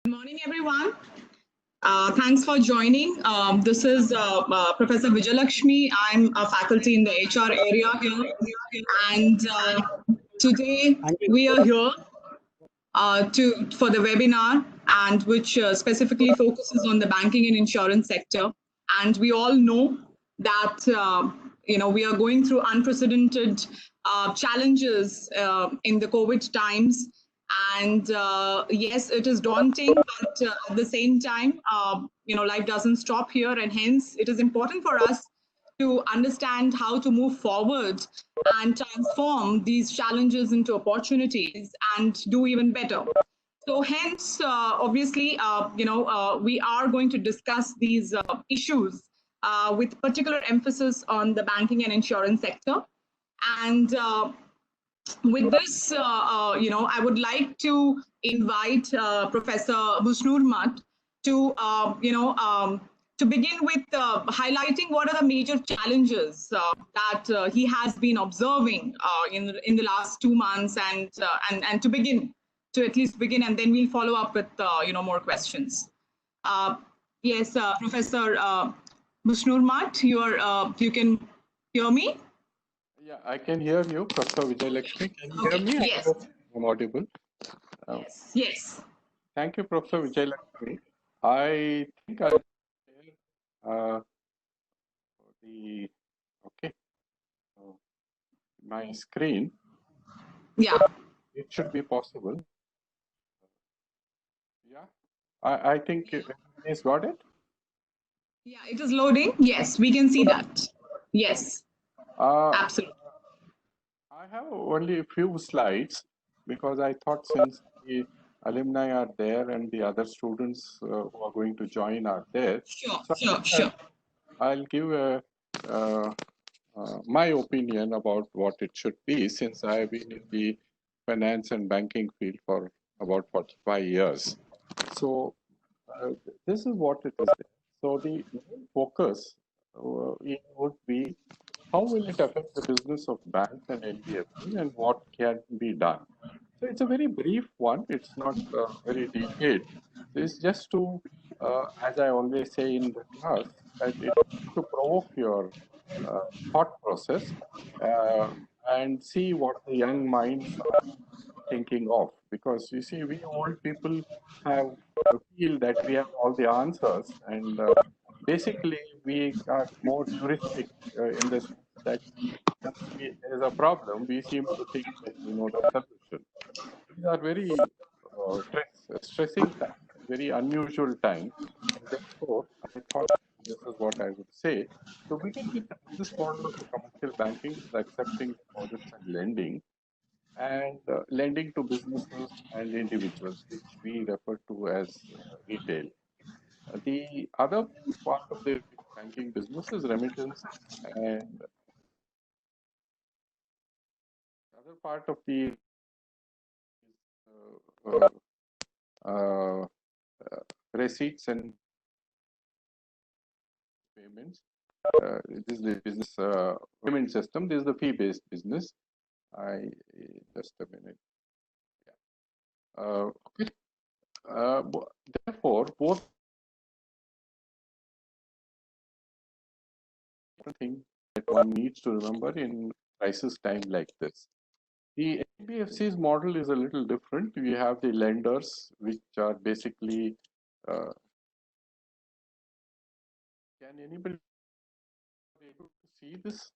Good morning, everyone. Thanks for joining. This is Professor Vijayalakshmi. I'm a faculty in the HR area here. And today we are here for the webinar, and which specifically focuses on the banking and insurance sector. And we all know that we are going through unprecedented challenges in the COVID times. And yes, it is daunting, but at the same time, life doesn't stop here, and hence it is important for us to understand how to move forward and transform these challenges into opportunities and do even better. So hence, obviously, we are going to discuss these issues with particular emphasis on the banking and insurance sector. And with this, I would like to invite Professor Bushnur Mat to, to begin with highlighting what are the major challenges that he has been observing in the last 2 months, and to at least begin, and then we'll follow up with more questions. Yes, Professor Bushnur Mat, you can hear me? Yeah, I can hear you, Professor Vijayalakshmi. Can you hear me? Yes. I'm audible. Yes. Thank you, Professor Vijayalakshmi. I think I'll share my screen. Yeah. It should be possible. Yeah, I think everybody's got it. Yeah, it is loading. Yes, we can see that. Yes, absolutely. I have only a few slides because I thought since the alumni are there and the other students who are going to join are there. Sure. I'll give my opinion about what it should be, since I have been in the finance and banking field for about 45 years. So this is what it is. So the main focus it would be, how will it affect the business of banks and NBFC, and what can be done? So it's a very brief one. It's not very detailed. It's just to, as I always say in the class, that it's to provoke your thought process and see what the young minds are thinking of. Because you see, we old people feel that we have all the answers, and basically we are more heuristic in the sense that there is a problem, we seem to think that we know the solution. These are very stressing times, very unusual times, and therefore I thought this is what I would say. So begin with the business model of the commercial banking is accepting deposits and lending to businesses and individuals, which we refer to as retail. The other part of the banking business is remittance, and the other part of the receipts and payments. This is the business payment system. This is the fee-based business. Just a minute. Yeah. Okay. Therefore, both thing that one needs to remember in crisis time like this. The NBFC's model is a little different. We have the lenders, which are basically can anybody be able to see this?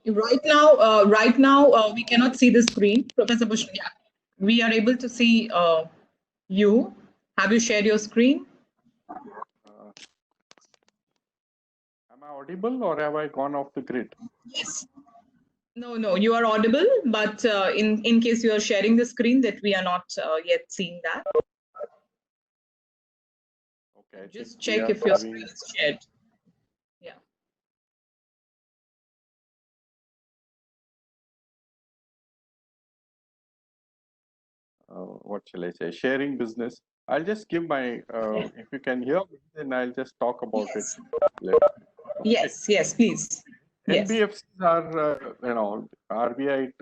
Right now, we cannot see the screen, Professor Bush. Yeah, we are able to see you. Have you shared your screen? Am I audible, or have I gone off the grid? Yes. No, you are audible, but in case you are sharing the screen, that we are not yet seeing that. Okay. Just check if your screen is shared. Yeah. What shall I say? Sharing business. I'll just give my. If you can hear me, then I'll just talk about it later. Yes, please. NBFCs are, RBI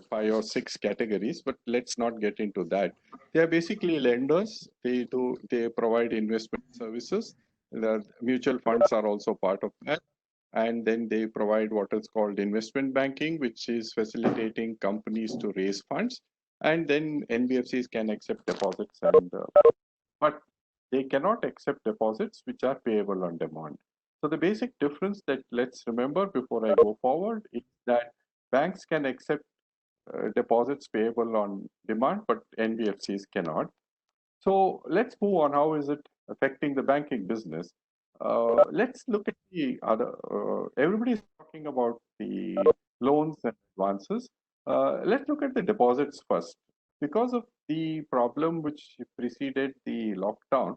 5 or 6 categories, but let's not get into that. They are basically lenders. They provide investment services. The mutual funds are also part of that. And then they provide what is called investment banking, which is facilitating companies to raise funds. And then NBFCs can accept deposits, but they cannot accept deposits which are payable on demand. So the basic difference that let's remember before I go forward is that banks can accept deposits payable on demand, but NBFCs cannot. So let's move on. How is it affecting the banking business? Let's look at the other. Everybody is talking about the loans and advances. Let's look at the deposits first. Because of the problem which preceded the lockdown,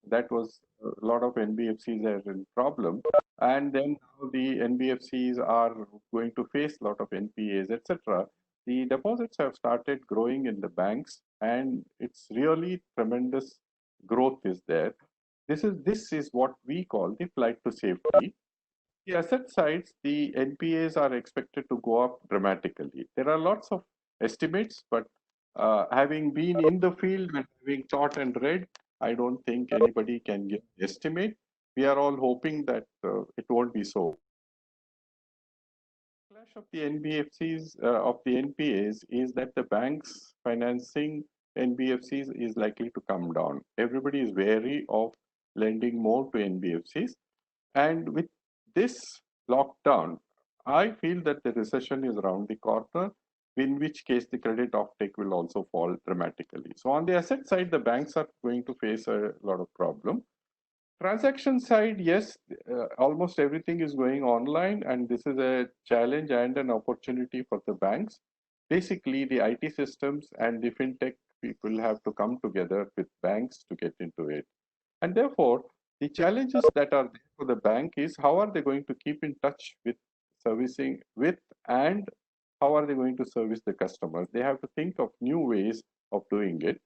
that was a lot of NBFCs are in problem, and then now the NBFCs are going to face a lot of NPAs, etc. The deposits have started growing in the banks, and it's really tremendous growth is there. This is what we call the flight to safety. The asset sides, the NPAs are expected to go up dramatically. There are lots of estimates, but having been in the field and having taught and read, I don't think anybody can give an estimate. We are all hoping that it won't be so. Clash of the NBFCs of the NPAs is that the banks financing NBFCs is likely to come down. Everybody is wary of lending more to NBFCs, and with this lockdown, I feel that the recession is around the corner, in which case the credit offtake will also fall dramatically. So on the asset side, the banks are going to face a lot of problem. Transaction side, yes, almost everything is going online, and this is a challenge and an opportunity for the banks. Basically, the IT systems and the fintech people have to come together with banks to get into it. And therefore, the challenges that are there for the bank is how are they going to keep in touch with servicing with, and how are they going to service the customers? They have to think of new ways of doing it.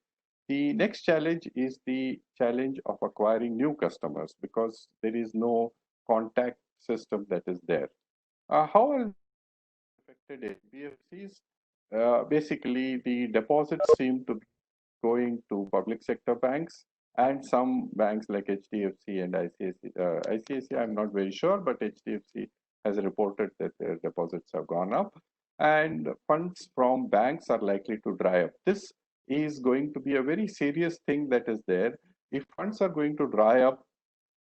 The next challenge is the challenge of acquiring new customers because there is no contact system that is there. How are affected NBFCs? Basically, the deposits seem to be going to public sector banks and some banks like HDFC and ICICI, I'm not very sure, but HDFC has reported that their deposits have gone up and funds from banks are likely to dry up. This is going to be a very serious thing that is there. If funds are going to dry up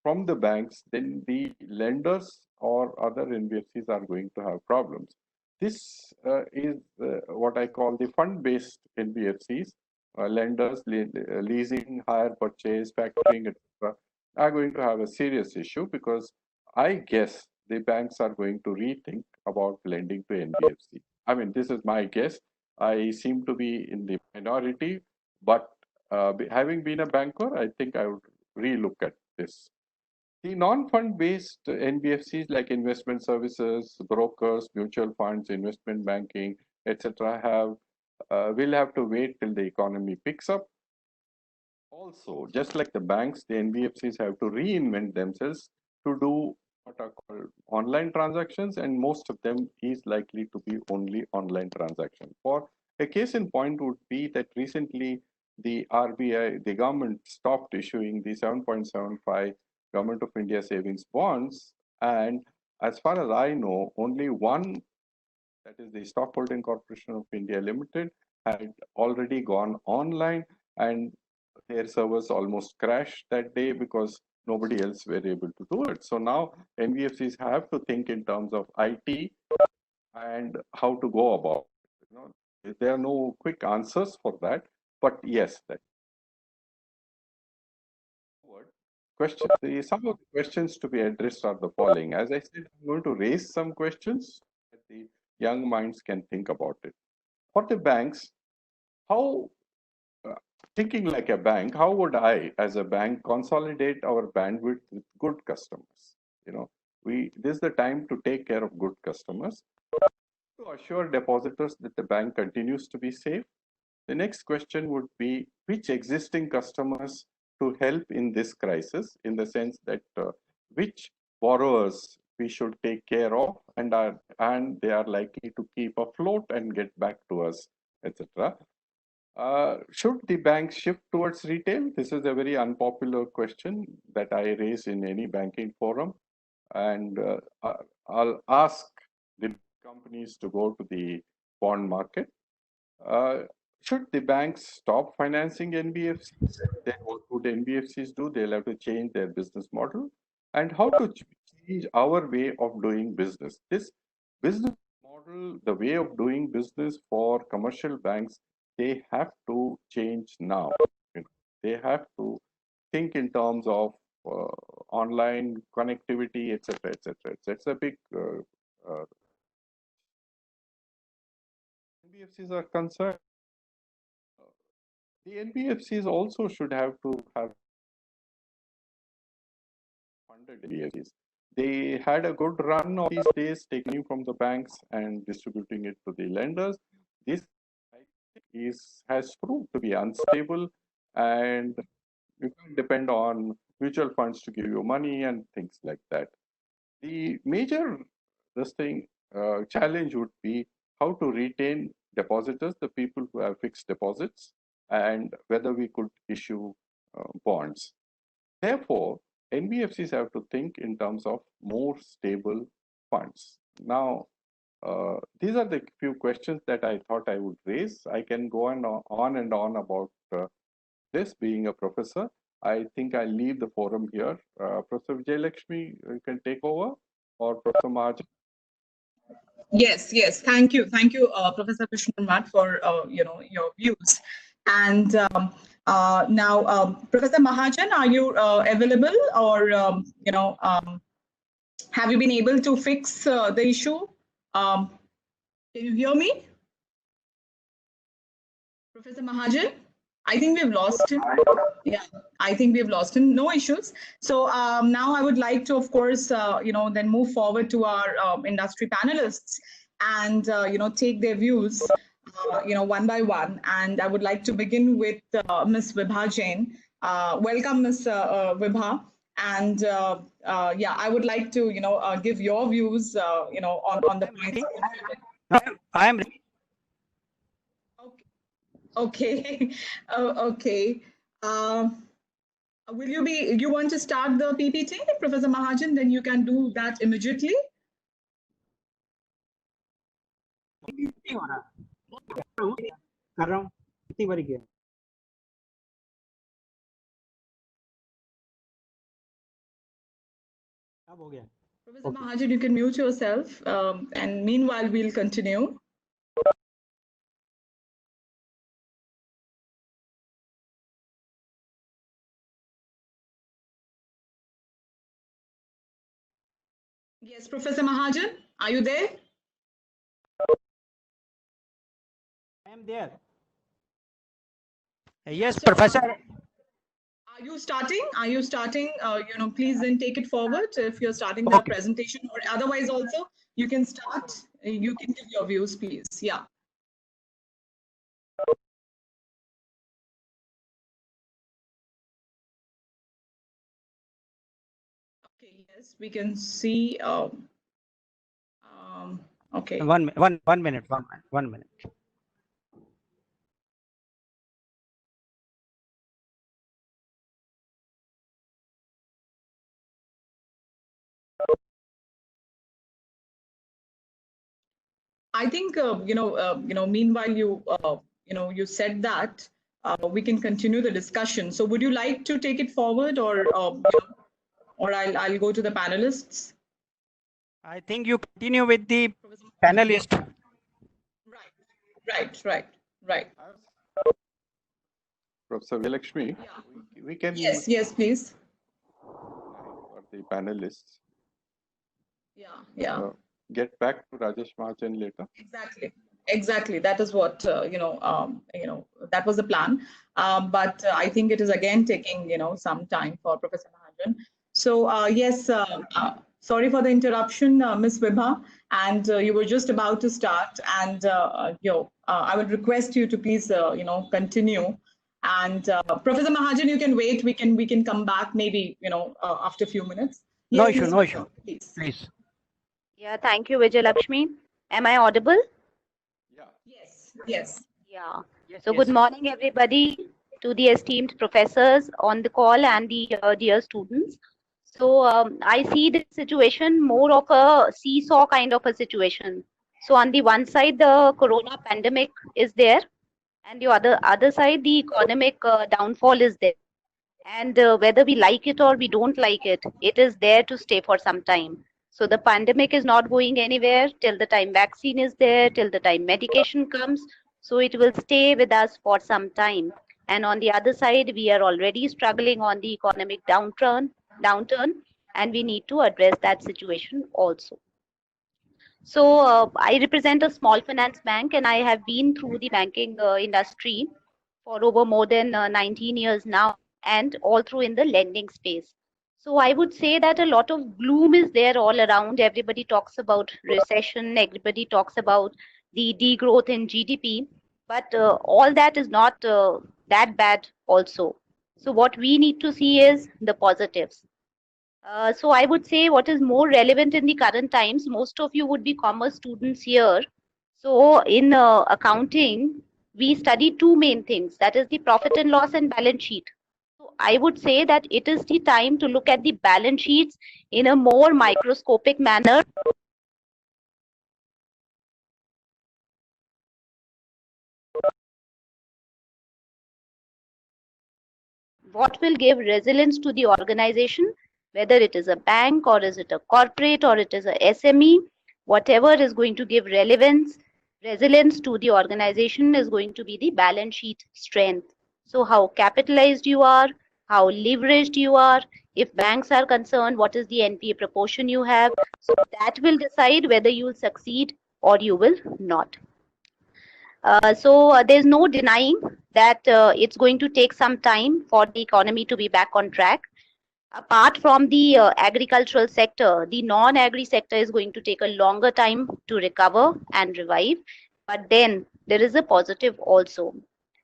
from the banks, then the lenders or other NBFCs are going to have problems. This is what I call the fund-based NBFCs, lenders, leasing, hire purchase, factoring, etc., are going to have a serious issue because I guess the banks are going to rethink about lending to NBFC. I mean, this is my guess. I seem to be in the minority, but having been a banker, I think I would relook at this. The non-fund based NBFCs like investment services, brokers, mutual funds, investment banking, etc., will have to wait till the economy picks up. Also, just like the banks, the NBFCs have to reinvent themselves to do what are called online transactions, and most of them is likely to be only online transaction. For a case in point would be that recently the RBI, the government stopped issuing the 7.75 Government of India savings bonds, and as far as I know, only one, that is the Stockholding Corporation of India Limited, had already gone online, and their servers almost crashed that day because nobody else were able to do it. So now NBFCs have to think in terms of IT and how to go about it. There are no quick answers for that, but yes, that question. Some of the questions to be addressed are the following. As I said, I'm going to raise some questions that the young minds can think about it. For the banks, how thinking like a bank, how would I, as a bank, consolidate our bandwidth with good customers? This is the time to take care of good customers, to assure depositors that the bank continues to be safe. The next question would be which existing customers to help in this crisis, in the sense that which borrowers we should take care of, and they are likely to keep afloat and get back to us, etc. Should the banks shift towards retail? This is a very unpopular question that I raise in any banking forum, and I'll ask the companies to go to the bond market. Should the banks stop financing NBFCs? Then what would NBFCs do? They'll have to change their business model. And how to change our way of doing business? This business model, the way of doing business for commercial banks, they have to change now. They have to think in terms of online connectivity, etc., etc. It's a big NBFCs are concerned. The NBFCs also should have to have funded NBFCs. They had a good run of these days, taking from the banks and distributing it to the lenders. This, I think, has proved to be unstable, and you can depend on mutual funds to give you money and things like that. The major challenge would be how to retain depositors, the people who have fixed deposits, and whether we could issue bonds. Therefore, NBFCs have to think in terms of more stable funds. Now, these are the few questions that I thought I would raise. I can go on and on about this. Being a professor, I think I'll leave the forum here. Professor Vijayalakshmi, you can take over, or Professor Mahajan. Yes. Thank you, Professor Krishnan for your views. And now, Professor Mahajan, are you available, or have you been able to fix the issue? Can you hear me, Professor Mahajan? I think we've lost him. Yeah, I think we've lost him. No issues. So now I would like to, of course, then move forward to our industry panelists and take their views, one by one. And I would like to begin with Ms.Vibha Jain. Welcome, Ms. Vibha. And I would like to give your views, on the points. I am. Okay. Okay. Will you want to start the PPT, Professor Mahajan? Then you can do that immediately. Professor Mahajan, you can mute yourself, and meanwhile we'll continue. Yes, Professor Mahajan, are you there? I am there. Yes, so, Professor. Are you starting? Please then take it forward if you're starting the presentation, or otherwise also you can start. You can give your views, please. Yeah. Okay. Yes, we can see. Okay. One minute. I think meanwhile you said that we can continue the discussion. So would you like to take it forward, or I'll go to the panelists? I think you continue with the panelist. Right. Professor Vijayalakshmi, we can. Yes, please. For the panelists. Yeah. Get back to Rajesh Mahajan later. Exactly. That is what that was the plan. But I think it is again taking some time for Professor Mahajan. So yes, sorry for the interruption, Ms. Vibha, and you were just about to start, and I would request you to please continue. And Professor Mahajan, you can wait. We can come back maybe after a few minutes. Yes, no issue. Please. Yeah, thank you, Vijayalakshmi. Am I audible? Yeah. Yes. Yes. Yeah. Yes, So yes. good morning, everybody, to the esteemed professors on the call and the dear students. So I see this situation more of a seesaw kind of a situation. So on the one side, the corona pandemic is there, and the other side, the economic downfall is there. And whether we like it or we don't like it, it is there to stay for some time. So the pandemic is not going anywhere till the time vaccine is there, till the time medication comes. So it will stay with us for some time. And on the other side, we are already struggling on the economic downturn, and we need to address that situation also. So I represent a small finance bank, and I have been through the banking industry for over more than 19 years now, and all through in the lending space. So I would say that a lot of gloom is there all around. Everybody talks about recession, everybody talks about the degrowth in GDP, but all that is not that bad also. So what we need to see is the positives. So I would say what is more relevant in the current times, most of you would be commerce students here. So in accounting, we study two main things, that is the profit and loss and balance sheet. So I would say that it is the time to look at the balance sheets in a more microscopic manner. What will give resilience to the organization, whether it is a bank or is it a corporate or it is a SME, whatever is going to give resilience to the organization is going to be the balance sheet strength. So how capitalized you are, how leveraged you are, if banks are concerned, what is the NPA proportion you have. So that will decide whether you will succeed or you will not. So there's no denying that it's going to take some time for the economy to be back on track. Apart from the agricultural sector, the non-agri sector is going to take a longer time to recover and revive. But then there is a positive also.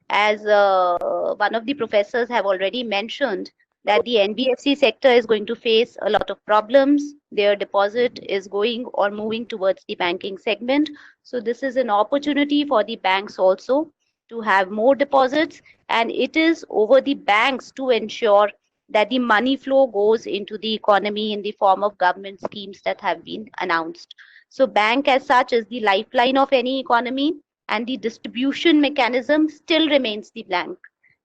As one of the professors have already mentioned, that the NBFC sector is going to face a lot of problems. Their deposit is going or moving towards the banking segment. So this is an opportunity for the banks also to have more deposits, and it is over the banks to ensure that the money flow goes into the economy in the form of government schemes that have been announced. So bank as such is the lifeline of any economy, and the distribution mechanism still remains the blank.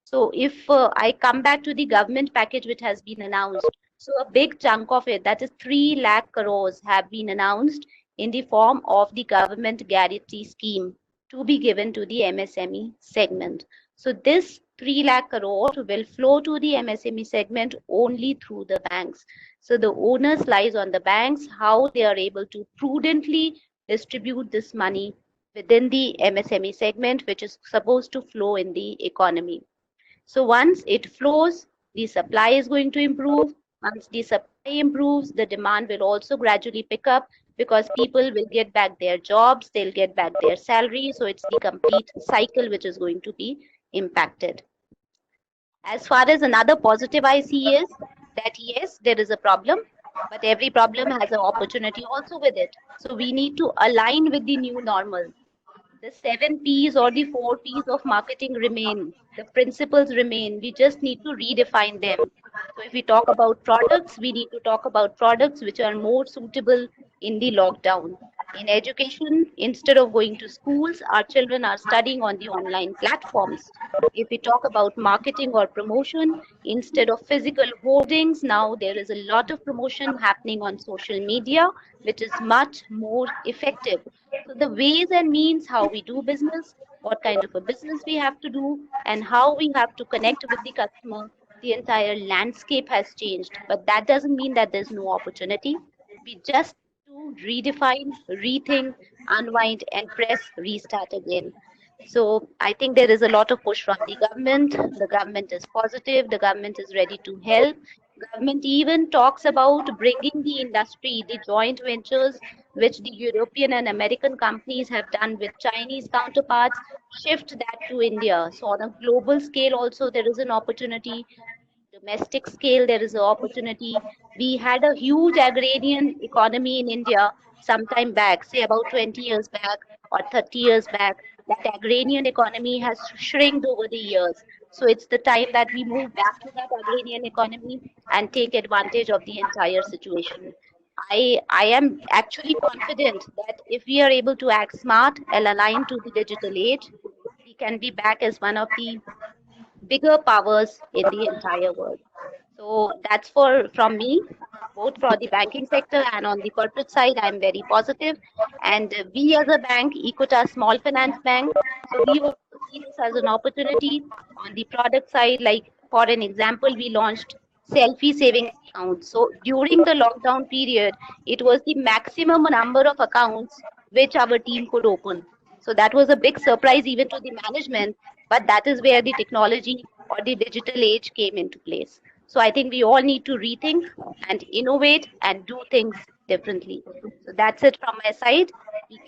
So if I come back to the government package which has been announced, so a big chunk of it, that is 3 lakh crores, have been announced in the form of the government guarantee scheme to be given to the MSME segment. So this 3 lakh crore will flow to the MSME segment only through the banks. So the onus lies on the banks, how they are able to prudently distribute this money within the MSME segment, which is supposed to flow in the economy. So once it flows, the supply is going to improve. Once the supply improves, the demand will also gradually pick up, because people will get back their jobs, they'll get back their salary. So it's the complete cycle which is going to be impacted. As far as another positive I see is that yes, there is a problem, but every problem has an opportunity also with it. So we need to align with the new normal. The 7 P's or the 4 P's of marketing remain. The principles remain. We just need to redefine them. So if we talk about products, we need to talk about products which are more suitable in the lockdown. In education, instead of going to schools, our children are studying on the online platforms. If we talk about marketing or promotion, instead of physical hoardings, now there is a lot of promotion happening on social media, which is much more effective. So the ways and means how we do business, what kind of a business we have to do, and how we have to connect with the customer, the entire landscape has changed. But that doesn't mean that there's no opportunity. We just to redefine, rethink, unwind, and press restart again. So I think there is a lot of push from the government. The government is positive. The government is ready to help. Government even talks about bringing the industry, the joint ventures which the European and American companies have done with Chinese counterparts, shift that to India. So on a global scale also there is an opportunity domestic scale, there is an opportunity. We had a huge agrarian economy in India some time back, say about 20 years back or 30 years back. That agrarian economy has shrinked over the years. So it's the time that we move back to that agrarian economy and take advantage of the entire situation. I am actually confident that if we are able to act smart and align to the digital age, we can be back as one of the bigger powers in the entire world. So that's for from me, both for the banking sector and on the corporate side. I'm very positive. And we as a bank, Equitas Small Finance Bank, so we also see this as an opportunity on the product side. Like for an example, we launched selfie savings accounts. So during the lockdown period, it was the maximum number of accounts which our team could open. So that was a big surprise even to the management, but that is where the technology or the digital age came into place. So I think we all need to rethink and innovate and do things differently. So that's it from my side. We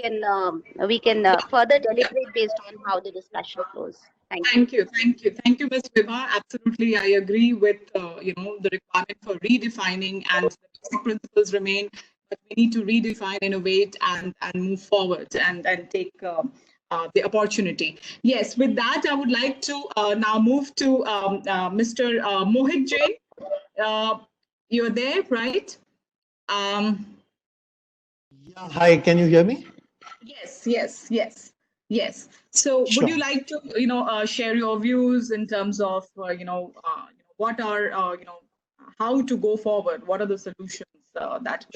can further deliberate based on how the discussion flows. Thank you. Thank you, Ms. Vibha. Absolutely, I agree with the requirement for redefining, and the basic principles remain, but we need to redefine, innovate, and move forward and take the opportunity. Yes, with that, I would like to now move to Mr. Mohit Jain. You're there, right? Yeah, hi, can you hear me? Yes. So Sure. would you like to, share your views in terms of, what are, how to go forward? What are the solutions that?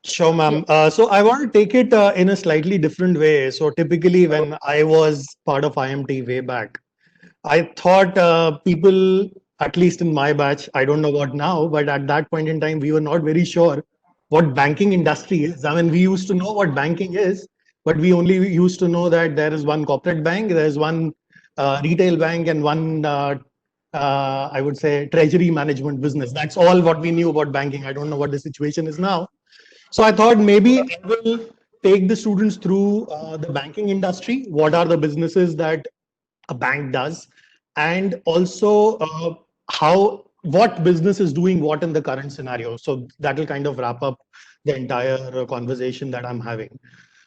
Sure, ma'am. So I want to take it in a slightly different way. So typically when I was part of IMT way back, I thought people, at least in my batch, I don't know what now, but at that point in time, we were not very sure what banking industry is. I mean, we used to know what banking is, but we only used to know that there is one corporate bank, there is one retail bank, and one, I would say, treasury management business. That's all what we knew about banking. I don't know what the situation is now. So I thought maybe I will take the students through the banking industry. What are the businesses that a bank does, and also what business is doing what in the current scenario. So that will kind of wrap up the entire conversation that I'm having.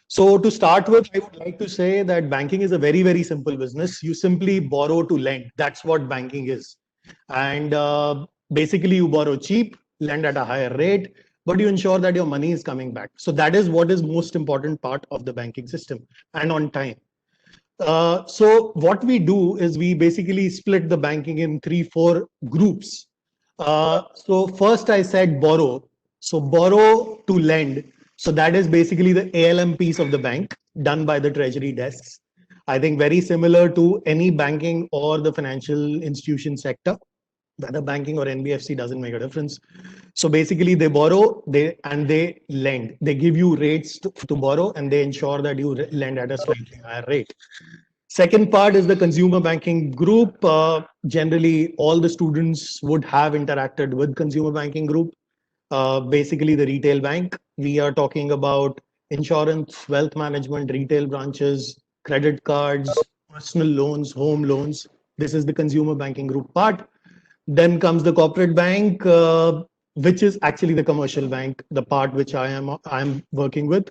So to start with, I would like to say that banking is a very, very simple business. You simply borrow to lend. That's what banking is. And basically you borrow cheap, lend at a higher rate, but you ensure that your money is coming back. So that is what is most important part of the banking system, and on time. So what we do is we basically split the banking in 3-4 groups. So first I said borrow. So borrow to lend. So that is basically the ALM piece of the bank done by the treasury desks. I think very similar to any banking or the financial institution sector, whether banking or NBFC doesn't make a difference. So basically they borrow, they lend. They give you rates to borrow, and they ensure that you lend at a slightly higher rate. Second part is the consumer banking group. Generally, all the students would have interacted with consumer banking group. Basically the retail bank. We are talking about insurance, wealth management, retail branches, credit cards, personal loans, home loans. This is the consumer banking group part. Then comes the corporate bank, which is actually the commercial bank, the part which I'm working with.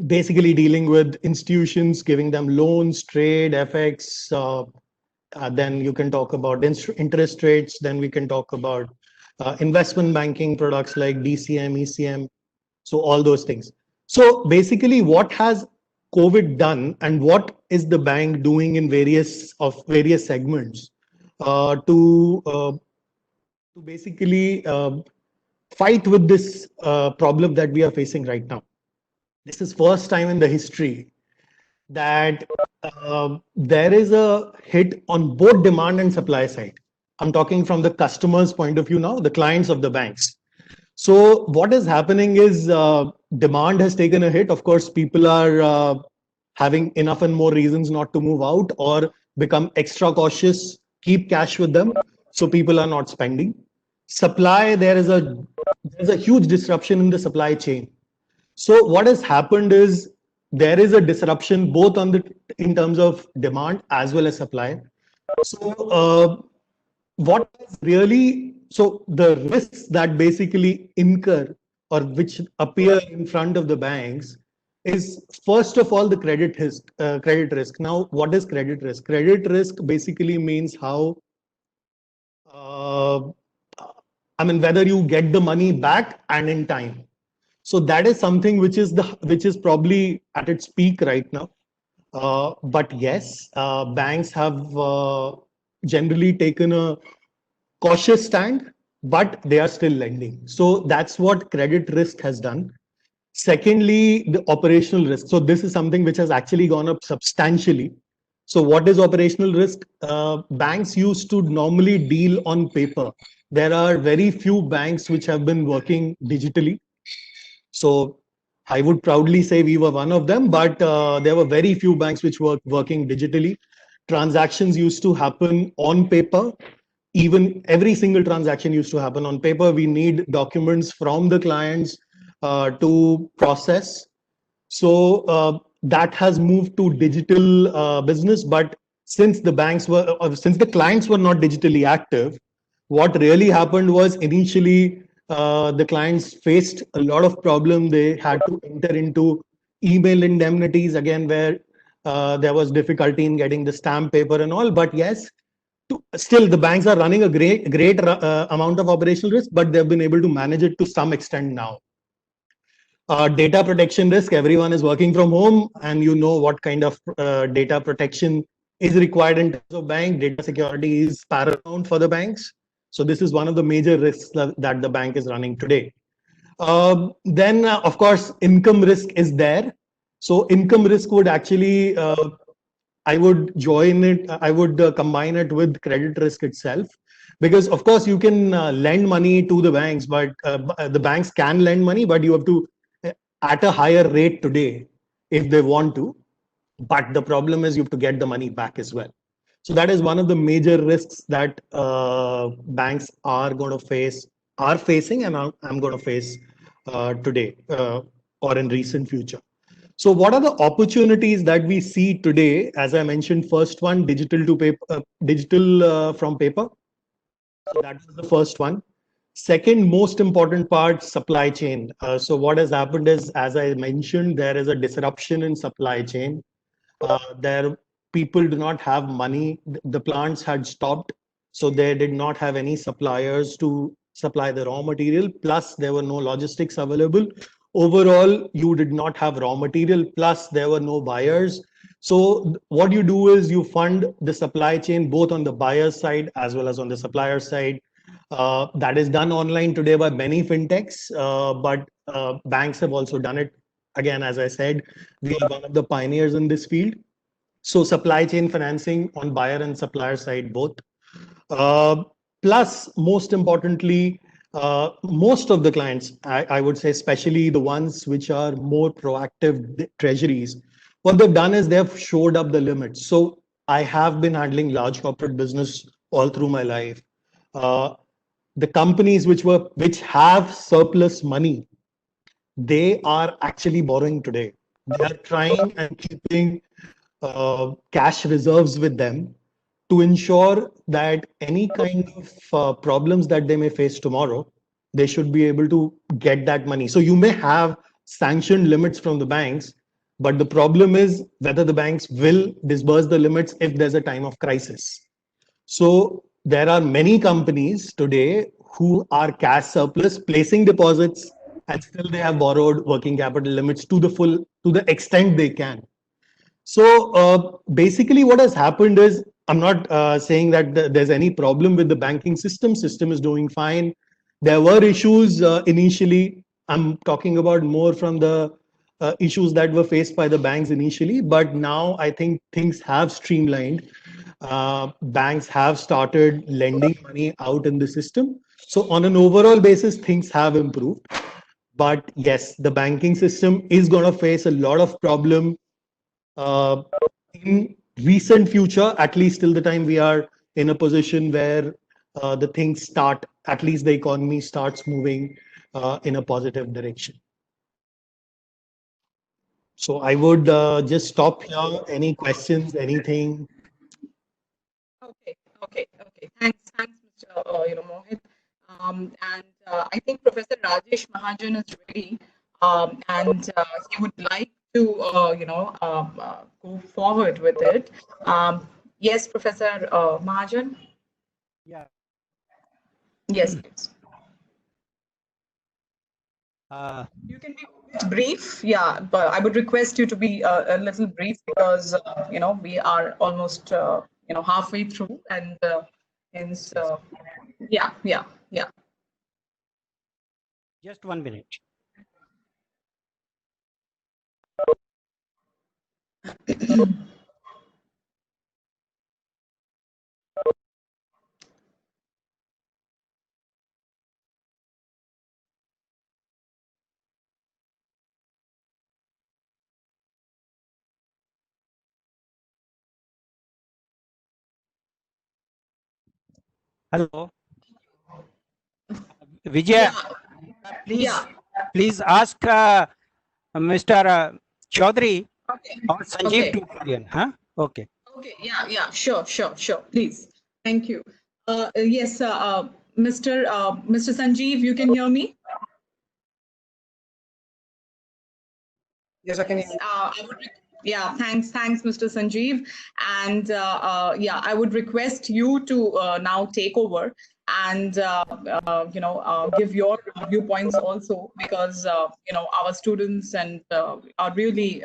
Basically dealing with institutions, giving them loans, trade, FX. Then you can talk about interest rates. Then we can talk about investment banking products like DCM, ECM. So all those things. So basically what has COVID done, and what is the bank doing in various segments to basically fight with this problem that we are facing right now. This is first time in the history that there is a hit on both demand and supply side. I'm talking from the customer's point of view now, the clients of the banks. So what is happening is demand has taken a hit. Of course, people are having enough and more reasons not to move out or become extra cautious, keep cash with them. So people are not spending. Supply, there's a huge disruption in the supply chain. So what has happened is there is a disruption both in terms of demand as well as supply. So what is really, so the risks that basically incur or which appear in front of the banks is first of all the credit risk. Credit risk. Now, what is credit risk? Credit risk basically means how, uh, I mean, whether you get the money back and in time. So that is something which is probably at its peak right now. But yes, banks have generally taken a cautious stand, but they are still lending. So that's what credit risk has done. Secondly, the operational risk. So this is something which has actually gone up substantially. So what is operational risk? Banks used to normally deal on paper. There are very few banks which have been working digitally. So I would proudly say we were one of them, but there were very few banks which were working digitally. Transactions used to happen on paper. Even every single transaction used to happen on paper. We need documents from the clients to process. So that has moved to digital business. But since since the clients were not digitally active, what really happened was initially the clients faced a lot of problem. They had to enter into email indemnities again, where there was difficulty in getting the stamp paper and all. But yes, still the banks are running a great amount of operational risk, but they've been able to manage it to some extent now. Data protection risk, everyone is working from home, and you know what kind of data protection is required in terms of bank. Data security is paramount for the banks. So this is one of the major risks that the bank is running today. Then, of course, income risk is there. So income risk would actually, I would join it, I would combine it with credit risk itself. Because of course you can lend money to the banks, but the banks can lend money, but you have to at a higher rate today if they want to. But the problem is you have to get the money back as well. So that is one of the major risks that banks are going to face, are facing, and I'm going to face today or in recent future. So what are the opportunities that we see today? As I mentioned, first one, digital to paper, digital from paper. So that was the first one. Second most important part, supply chain. So what has happened is, as I mentioned, there is a disruption in supply chain. There, people do not have money. The plants had stopped, so they did not have any suppliers to supply the raw material. Plus, there were no logistics available. Overall, you did not have raw material. Plus, there were no buyers. So what you do is you fund the supply chain both on the buyer side as well as on the supplier side. That is done online today by many fintechs, but banks have also done it. Again, as I said, we are one of the pioneers in this field. So supply chain financing on buyer and supplier side both. Plus, most importantly, most of the clients, I would say, especially the ones which are more proactive treasuries, what they've done is they've shored up the limits. So I have been handling large corporate business all through my life. The companies which have surplus money, they are actually borrowing today. They are trying and keeping cash reserves with them to ensure that any kind of problems that they may face tomorrow, they should be able to get that money. So you may have sanctioned limits from the banks, but the problem is whether the banks will disburse the limits if there's a time of crisis. So there are many companies today who are cash surplus, placing deposits, and still they have borrowed working capital limits to the extent they can. So basically what has happened is, I'm not saying that there's any problem with the banking system. System is doing fine. There were issues initially. I'm talking about more from the issues that were faced by the banks initially, but now I think things have streamlined. Banks have started lending money out in the system. So on an overall basis, things have improved. But yes, the banking system is going to face a lot of problem in recent future, at least till the time we are in a position where the things start, at least the economy starts moving in a positive direction. So I would just stop here. Any questions, anything? Okay. Thanks, Mohit. And I think Professor Rajesh Mahajan is ready, and he would like to, go forward with it. Yes, Professor Mahajan. Yeah. Yes, please. You can be brief, yeah, but I would request you to be a little brief because we are almost halfway through, and hence yeah, yeah, yeah. Just 1 minute. Hello, Vijay. Please ask Mr. Chowdary or Sanjeev to Korean, huh? Okay. Okay, yeah, sure. Please. Thank you. Yes, Mr. Sanjeev, you can hear me? Yes, I can hear you. Yeah, thanks, Mr. Sanjeev. And yeah, I would request you to now take over and give your viewpoints also, because our students and are really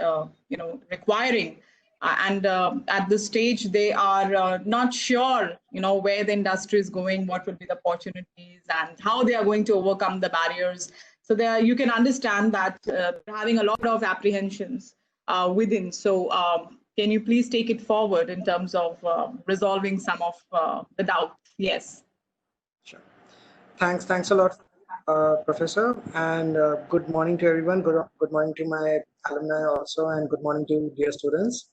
requiring. And at this stage, they are not sure, where the industry is going, what will be the opportunities, and how they are going to overcome the barriers. So there, you can understand that they're having a lot of apprehensions within. So can you please take it forward in terms of resolving some of the doubts? Yes. Sure. Thanks a lot, Professor, and good morning to everyone. Good morning to my alumni also, and good morning to dear students.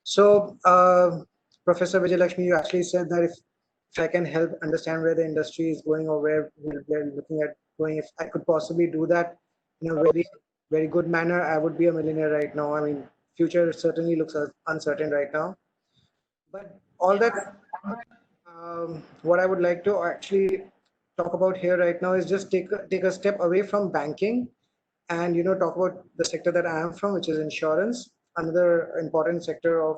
So, Professor Vijayalakshmi, you actually said that if I can help understand where the industry is going or where we're looking at going, if I could possibly do that in a very good manner, I would be a millionaire right now. I mean, future certainly looks uncertain right now. But all that, what I would like to actually talk about here right now is just take a step away from banking and talk about the sector that I am from, which is insurance, another important sector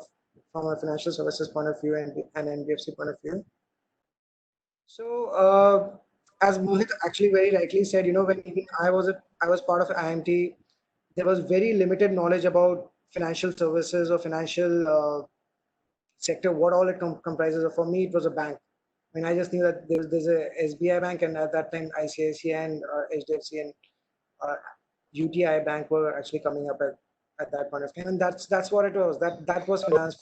from a financial services point of view and an NBFC point of view. So as Mohit actually very rightly said, when even I was part of IMT, there was very limited knowledge about financial services or financial sector, what all it comprises of. For me, it was a bank. I mean, I just knew that there's a SBI bank, and at that time, ICICI and HDFC and UTI Bank were actually coming up at that point of time, and that's what it was. That was finance.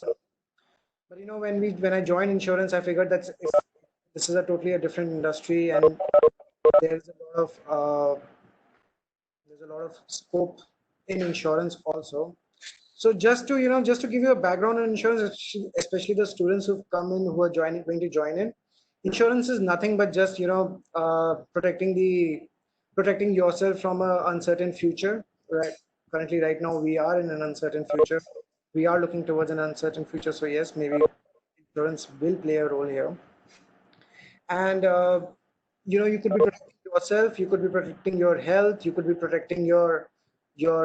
But when I joined insurance, I figured that this is a totally different industry, and there's a lot of scope in insurance also. So just to give you a background on insurance, especially the students who've come in who are going to join in, insurance is nothing but just protecting yourself from an uncertain future. Right. Currently, right now, we are in an uncertain future. We are looking towards an uncertain future. So yes, maybe insurance will play a role here. And you could be protecting yourself, you could be protecting your health, you could be protecting your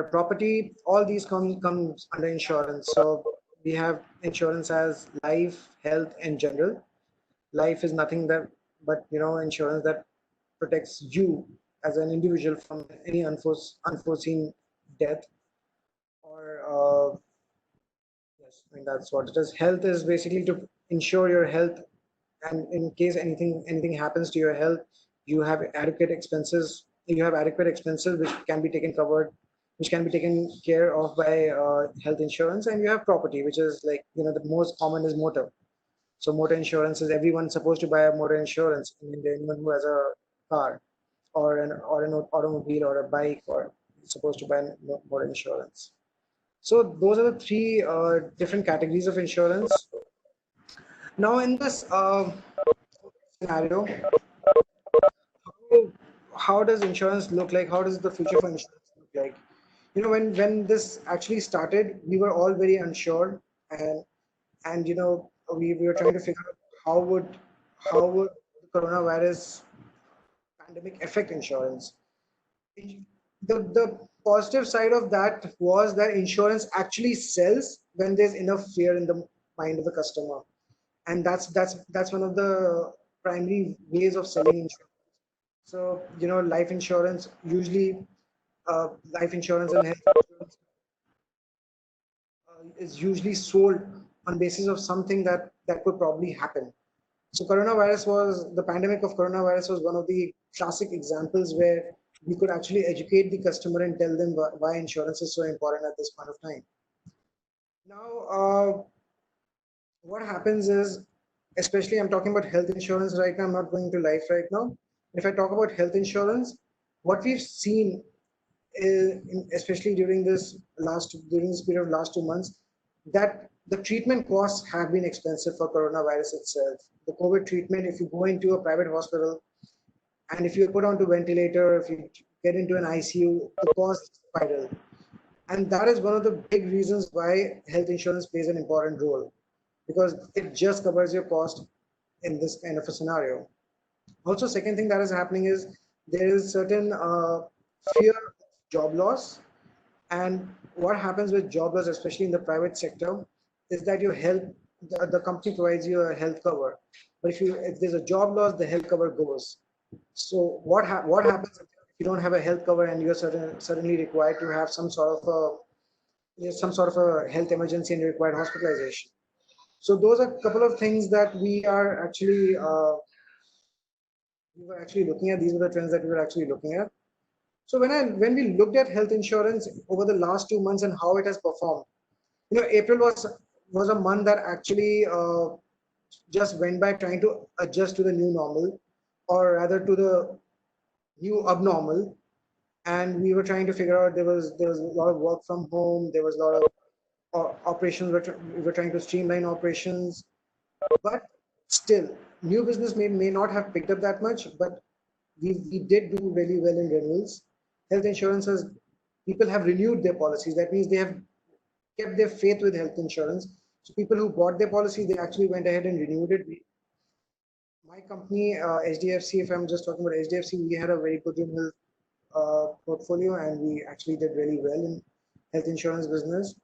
property. All these comes under insurance. So we have insurance as life, health, and general. Life is nothing but insurance that protects you as an individual from any unforeseen death. Or yes, I mean, that's what it is. Health is basically to ensure your health, and in case anything happens to your health, you have adequate expenses. You have adequate expenses which can be taken care of by health insurance. And you have property, which is like the most common is motor. So motor insurance is everyone's supposed to buy a motor insurance. I mean, anyone who has a car or an automobile or a bike or supposed to buy motor insurance. So those are the three different categories of insurance. Now in this scenario, how does insurance look like? How does the future for insurance look like? When this actually started, we were all very unsure, and we were trying to figure out how would the coronavirus pandemic affect insurance. The positive side of that was that insurance actually sells when there's enough fear in the mind of the customer, and that's one of the primary ways of selling insurance. So life insurance usually, life insurance and health insurance is usually sold on basis of something that could probably happen. So the pandemic of coronavirus was one of the classic examples where we could actually educate the customer and tell them why insurance is so important at this point of time. Now, what happens is, especially I'm talking about health insurance right now, I'm not going to life right now. If I talk about health insurance, what we've seen especially during this period of last 2 months, that the treatment costs have been expensive for coronavirus itself. The COVID treatment, if you go into a private hospital and if you put onto ventilator, if you get into an ICU, the cost spiral. And that is one of the big reasons why health insurance plays an important role, because it just covers your cost in this kind of a scenario. Also, second thing that is happening is there is certain fear of job loss. And what happens with job loss, especially in the private sector, is that your health, the company provides you a health cover. But if there's a job loss, the health cover goes. So what happens if you don't have a health cover and you're suddenly required to have some sort of a health emergency and required hospitalization? So those are a couple of things that we were actually looking at. These were the trends that we were actually looking at. So when we looked at health insurance over the last 2 months and how it has performed, April was a month that actually just went by trying to adjust to the new normal, or rather to the new abnormal. And we were trying to figure out, there was a lot of work from home, there was a lot of operations, we were trying to streamline operations, but still new business may not have picked up that much, but we did do really well in renewals. Health insurances, people have renewed their policies. That means they have kept their faith with health insurance. So people who bought their policy, they actually went ahead and renewed it. My company, HDFC, if I'm just talking about HDFC, we had a very good renewal portfolio, and we actually did really well in health insurance business.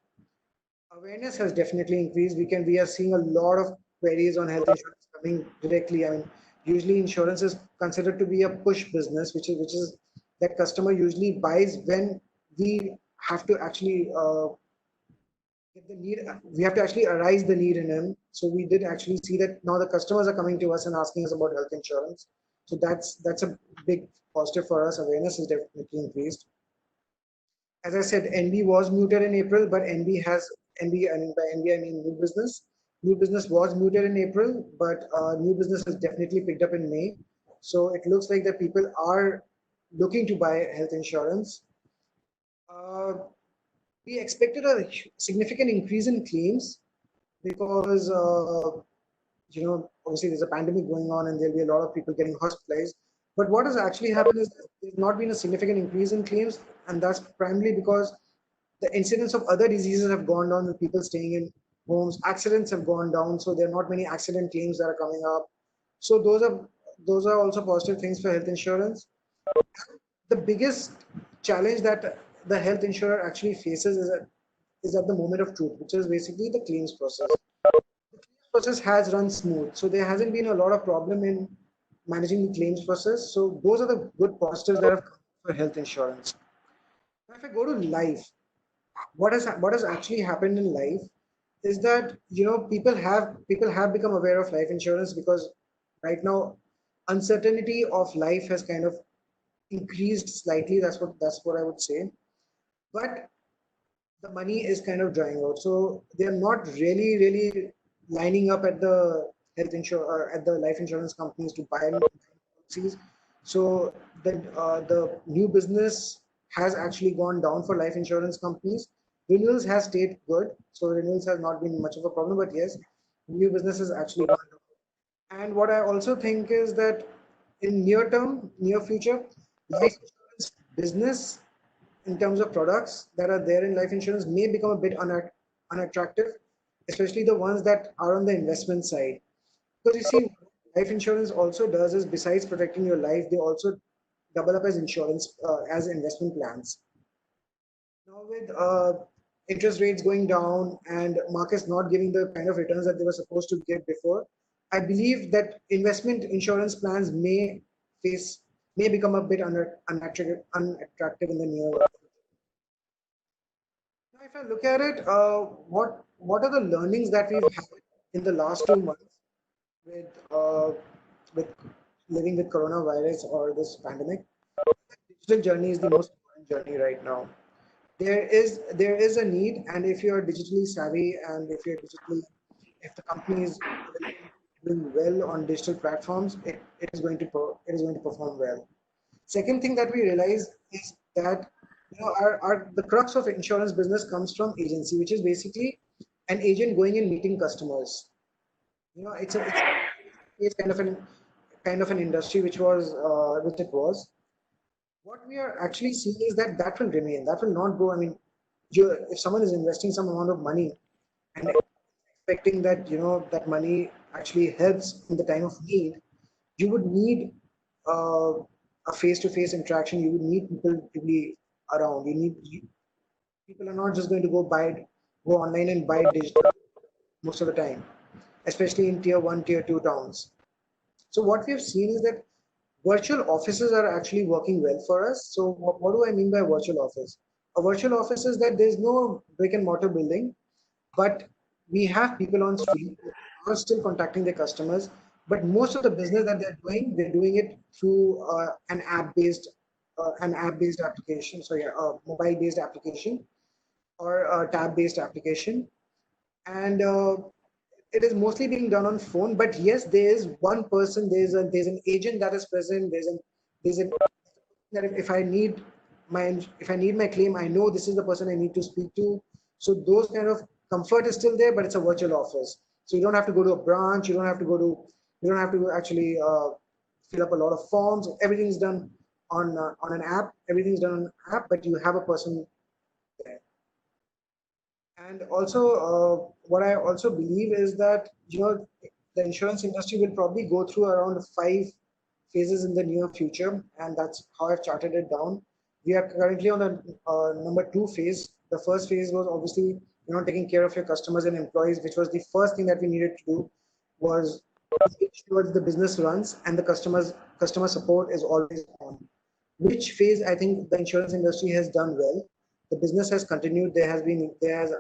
Awareness has definitely increased. We are seeing a lot of queries on health insurance coming directly. I mean, usually insurance is considered to be a push business, which is that customer usually buys when we have to actually get the need. We have to actually arise the need in him. So we did actually see that now the customers are coming to us and asking us about health insurance. So that's a big positive for us. Awareness is definitely increased. As I said, NB was muted in April, but and by NB I mean new business. New business was muted in April, but new business has definitely picked up in May. So it looks like that people are looking to buy health insurance. We expected a significant increase in claims because obviously there's a pandemic going on and there'll be a lot of people getting hospitalized. But what has actually happened is there's not been a significant increase in claims, and that's primarily because the incidence of other diseases have gone down with people staying in homes. Accidents have gone down, so there are not many accident claims that are coming up. So those are also positive things for health insurance. The biggest challenge that the health insurer actually faces is at the moment of truth, which is basically the claims process. The claims process has run smooth, so there hasn't been a lot of problem in managing the claims process. So those are the good positives that have come for health insurance. Now, if I go to life, what has actually happened in life is that people have become aware of life insurance, because right now uncertainty of life has kind of increased slightly. That's what I would say. But the money is kind of drying out, so they are not really lining up at the at the life insurance companies to buy policies. So the new business has actually gone down for life insurance companies. Renewals has stayed good, so renewals has not been much of a problem. But yes, new business has actually gone down. And what I also think is that in near future, life insurance business in terms of products that are there in life insurance may become a bit unattractive, especially the ones that are on the investment side. Because you see, life insurance also does is, besides protecting your life, they also double up as insurance, as investment plans. Now with interest rates going down and markets not giving the kind of returns that they were supposed to give before, I believe that investment insurance plans may become a bit unattractive in the near future. Now, if I look at it, what are the learnings that we've had in the last 2 months with living with coronavirus or this pandemic? Digital journey is the most important journey right now. There is a need, and if you are digitally savvy and if the company is doing well on digital platforms, it is going to perform well. Second thing that we realize is that the crux of insurance business comes from agency, which is basically an agent going and meeting customers. It's kind of an industry which it was. What we are actually seeing is that will remain. That will not go. I mean, if someone is investing some amount of money and expecting that that money actually helps in the time of need, you would need a face-to-face interaction. You would need people to be around. People are not just going to go online and buy digital most of the time, especially in tier 1, tier 2 towns. So what we have seen is that virtual offices are actually working well for us. So what do I mean by virtual office? A virtual office is that there's no brick and mortar building, but we have people on street who are still contacting their customers. But most of the business that they're doing it through an app-based application. So a mobile-based application or a tab-based application, and it is mostly being done on phone. But yes, there is one person. There's an agent that is present. There's a that if I need my claim, I know this is the person I need to speak to. So those kind of comfort is still there, but it's a virtual office. So you don't have to go to a branch. You don't have to actually fill up a lot of forms. Everything's done on an app. Everything's done on an app, but you have a person there. And also, what I also believe is that the insurance industry will probably go through around 5 phases in the near future, and that's how I've charted it down. We are currently on the number 2 phase. The first phase was obviously taking care of your customers and employees, which was the first thing that we needed to do, was make sure that the business runs and the customer support is always on. Which phase I think the insurance industry has done well. The business has continued. There has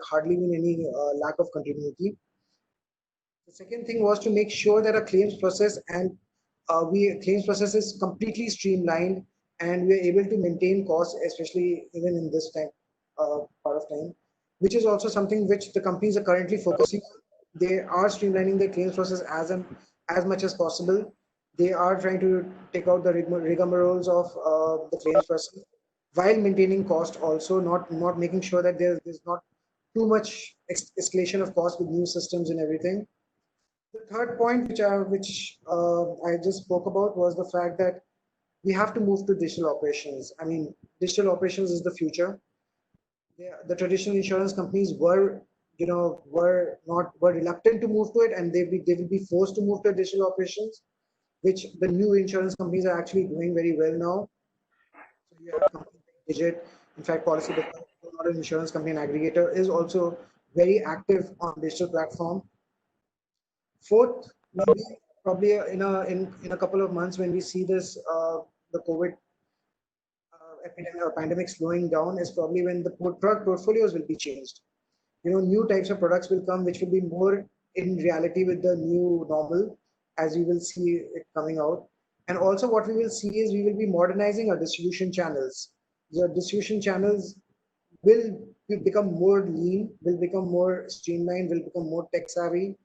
hardly been any lack of continuity. The second thing was to make sure that our claims process is completely streamlined, and we are able to maintain costs, especially even in this part of time, which is also something which the companies are currently focusing on. They are streamlining their claims process as much as possible. They are trying to take out the rigmaroles of the claims process, while maintaining cost, also not making sure that there's not too much escalation of cost with new systems and everything. The third point, which I just spoke about, was the fact that we have to move to digital operations. I mean, digital operations is the future. The traditional insurance companies were reluctant to move to it, and they will be forced to move to digital operations, which the new insurance companies are actually doing very well now. So you have companies like Digit. In fact, Policy, not an insurance company, an aggregator, is also very active on digital platform. Fourth, maybe probably in a couple of months, when we see this the COVID epidemic or pandemic slowing down, is probably when the product portfolios will be changed. New types of products will come, which will be more in reality with the new normal, as we will see it coming out. And also what we will see is we will be modernizing our distribution channels. The distribution channels will become more lean, will become more streamlined, will become more tech savvy.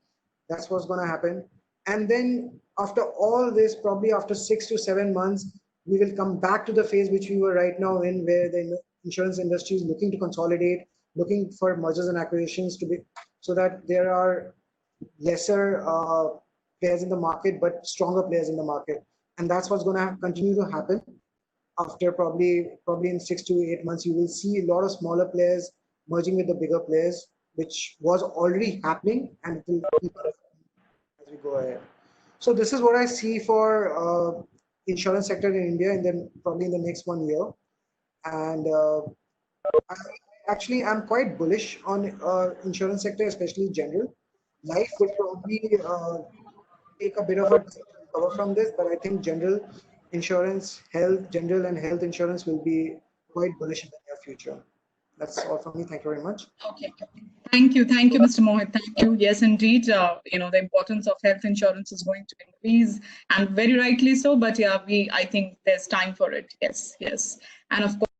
That's what's going to happen. And then after all this, probably after 6 to 7 months, we will come back to the phase which we were right now in, where the insurance industry is looking to consolidate, looking for mergers and acquisitions so that there are lesser players in the market, but stronger players in the market. And that's what's going to continue to happen. After probably in 6 to 8 months, you will see a lot of smaller players merging with the bigger players, which was already happening, and it will keep as we go ahead. So this is what I see for insurance sector in India, and then probably in the next 1 year. And I actually am quite bullish on insurance sector, especially general. Life would probably take a bit of a cover from this, but I think general insurance, general and health insurance will be quite bullish in the near future. That's all from me. Thank you very much. Okay. Thank you, Mr. Mohit. Thank you. Yes, indeed. The importance of health insurance is going to increase, and very rightly so. But yeah, I think there's time for it. Yes, and of course,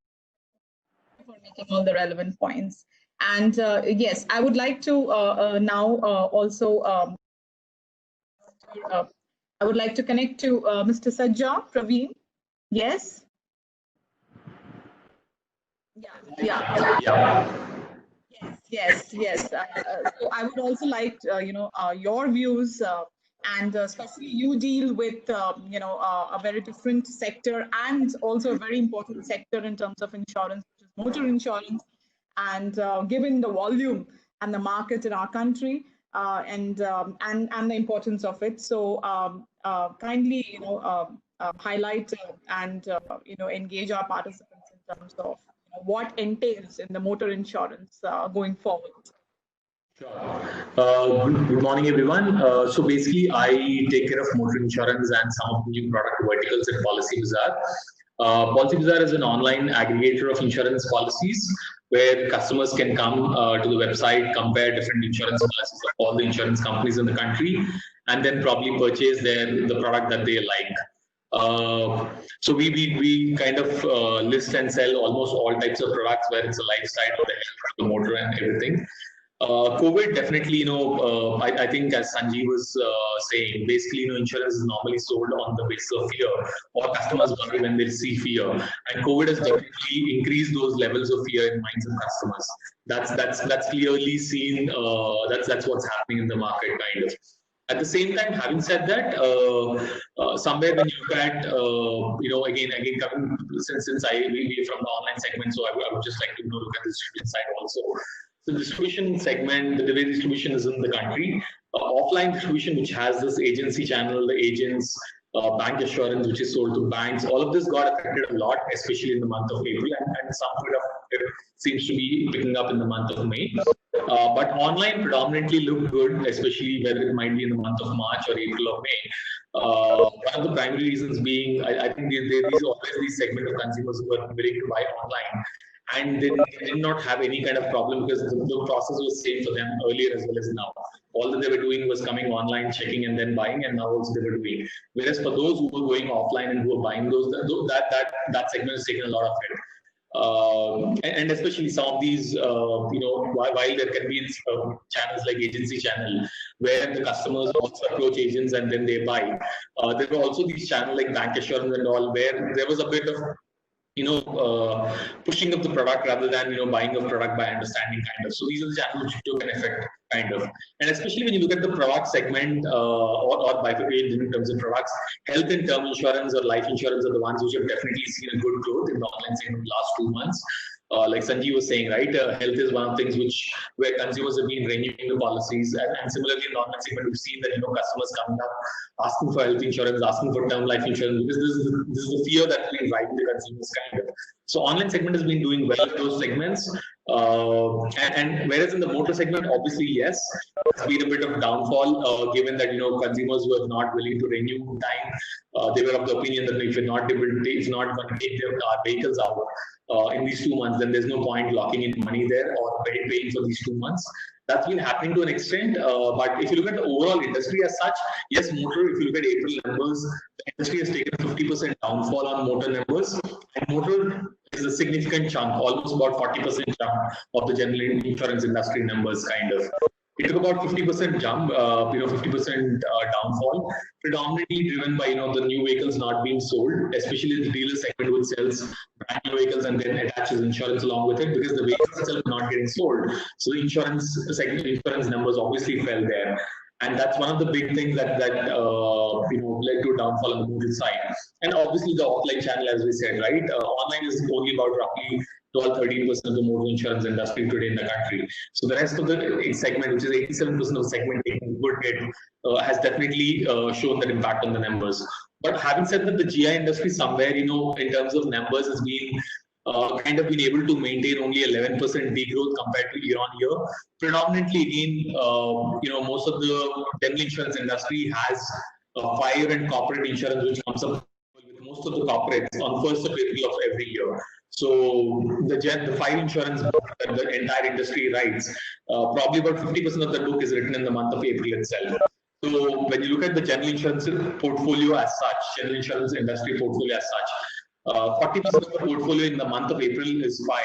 for making all the relevant points. And yes, I would like to now also. I would like to connect to Mr. Sajja, Praveen. Yes. Yeah. Yes. So I would also like, your views, and especially you deal with, a very different sector and also a very important sector in terms of insurance, which is motor insurance. And given the volume and the market in our country, and the importance of it, so kindly, highlight and engage our participants in terms of what entails in the motor insurance going forward. Sure. Good morning, everyone. So basically, I take care of motor insurance and some of the new product verticals at Policy Bazaar. Policy Bazaar is an online aggregator of insurance policies where customers can come to the website, compare different insurance policies of all the insurance companies in the country, and then probably purchase the product that they like. So we kind of list and sell almost all types of products, where it's a lifestyle or the motor and everything. COVID definitely, I think as Sanjeev was saying, basically, insurance is normally sold on the basis of fear, or customers worry when they see fear, and COVID has definitely increased those levels of fear in minds of customers. That's clearly seen. That's what's happening in the market, kind of. At the same time, having said that, somewhere when you look at, again coming since we're from the online segment, so I would just like to look at the distribution side also. So the distribution segment, the way distribution is in the country, offline distribution, which has this agency channel, the agents, bank assurance, which is sold to banks, all of this got affected a lot, especially in the month of April, and some bit of it seems to be picking up in the month of May. But online predominantly looked good, especially whether it might be in the month of March or April or May. One of the primary reasons being, I think there's always these segment of consumers who are willing to buy online, and they did not have any kind of problem because the process was same for them earlier as well as now. All that they were doing was coming online, checking, and then buying, and now also they were doing. Whereas for those who were going offline and who were buying those, that segment has taken a lot of hit. And especially some of these, while there can be channels like agency channel, where the customers also approach agents and then they buy. There were also these channels like bank assurance and all, where there was a bit of pushing of the product rather than buying of product by understanding, kind of. So these are the channels which took an effect, kind of. And especially when you look at the product segment or bifurcated in terms of products, health and term insurance or life insurance are the ones which have definitely seen a good growth in the online segment in the last 2 months. Like Sanjeev was saying, right, health is one of the things where consumers have been renewing the policies, and similarly in the online segment, we've seen that customers coming up asking for health insurance, asking for term life insurance, because this is the fear that's been driving the consumers, kind of. So online segment has been doing well in those segments, and whereas in the motor segment, obviously yes, it's been a bit of downfall, given that consumers were not willing to renew in time. They were of the opinion that if you're not going to take their vehicles out in these 2 months, then there's no point locking in money there or paying for these 2 months. That's been happening to an extent, but if you look at the overall industry as such, yes, motor, if you look at April numbers, the industry has taken a 50% downfall on motor numbers, and motor is a significant chunk, almost about 40% jump of the general insurance industry numbers, kind of. It took about 50% jump, 50% downfall, predominantly driven by the new vehicles not being sold, especially the dealer segment, which sells brand new vehicles and then attaches insurance along with it, because the vehicles itself are not getting sold. So the insurance segment, insurance numbers obviously fell there. And that's one of the big things that led to a downfall on the mortgage side. And obviously the offline channel, as we said, right? Online is only about roughly 12-13% of the mortgage insurance industry today in the country. So the rest of the segment, which is 87% of the segment taking good hit, has definitely shown that impact on the numbers. But having said that, the GI industry somewhere, in terms of numbers, has been kind of been able to maintain only 11% degrowth compared to year on year. Predominantly, again, most of the general insurance industry has fire and corporate insurance, which comes up with most of the corporates on 1st of April of every year. So the fire insurance that the entire industry writes, probably about 50% of the book is written in the month of April itself. So when you look at the general insurance portfolio as such, general insurance industry portfolio as such, 40% of the portfolio in the month of April is fire,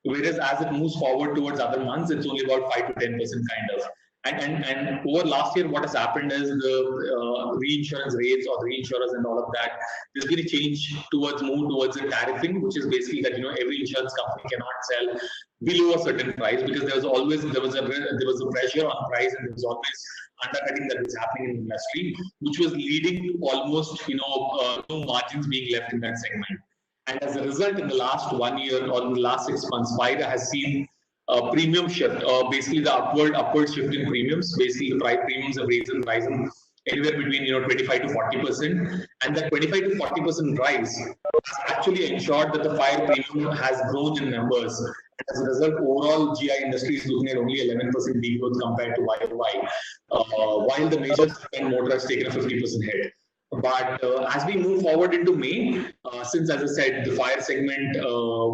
whereas as it moves forward towards other months, it's only about 5 to 10% kind of. And over last year, what has happened is the reinsurance rates or reinsurers and all of that, there's been a change move towards the tariffing, which is basically that every insurance company cannot sell below a certain price, because there was a pressure on price, and there was always undercutting that was happening in the industry, which was leading to almost no margins being left in that segment. And as a result, in the last 1 year or in the last 6 months, FIRA has seen a premium shift, basically the upward shift in premiums. Basically, the price premiums have risen anywhere between 25 to 40%, and that 25 to 40% rise has actually ensured that the fire premium has grown in numbers. As a result, overall GI industry is looking at only 11% degrowth compared to YOY, while the major spend motor has taken a 50% hit. But as we move forward into May, since, as I said, the fire segment,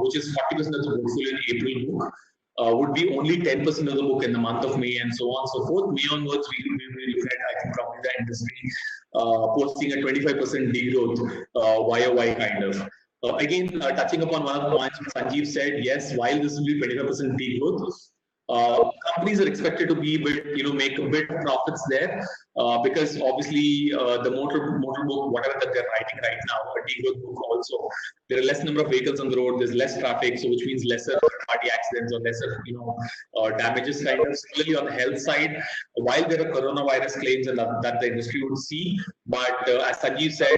which is 40% of the portfolio in April book, would be only 10% of the book in the month of May, and so on and so forth. May onwards, we look at, I think, probably the industry posting a 25% degrowth YOY kind of. Again, touching upon one of the points Sanjeev said, yes, while this will be 25% degrowth, companies are expected to be make a bit of profits there, because obviously the motor book, whatever that they're writing right now, a degrowth book also, there are less number of vehicles on the road, there's less traffic, so which means lesser party accidents or lesser damages kind of. Similarly on the health side, while there are coronavirus claims and that the industry would see, but as Sanjeev said,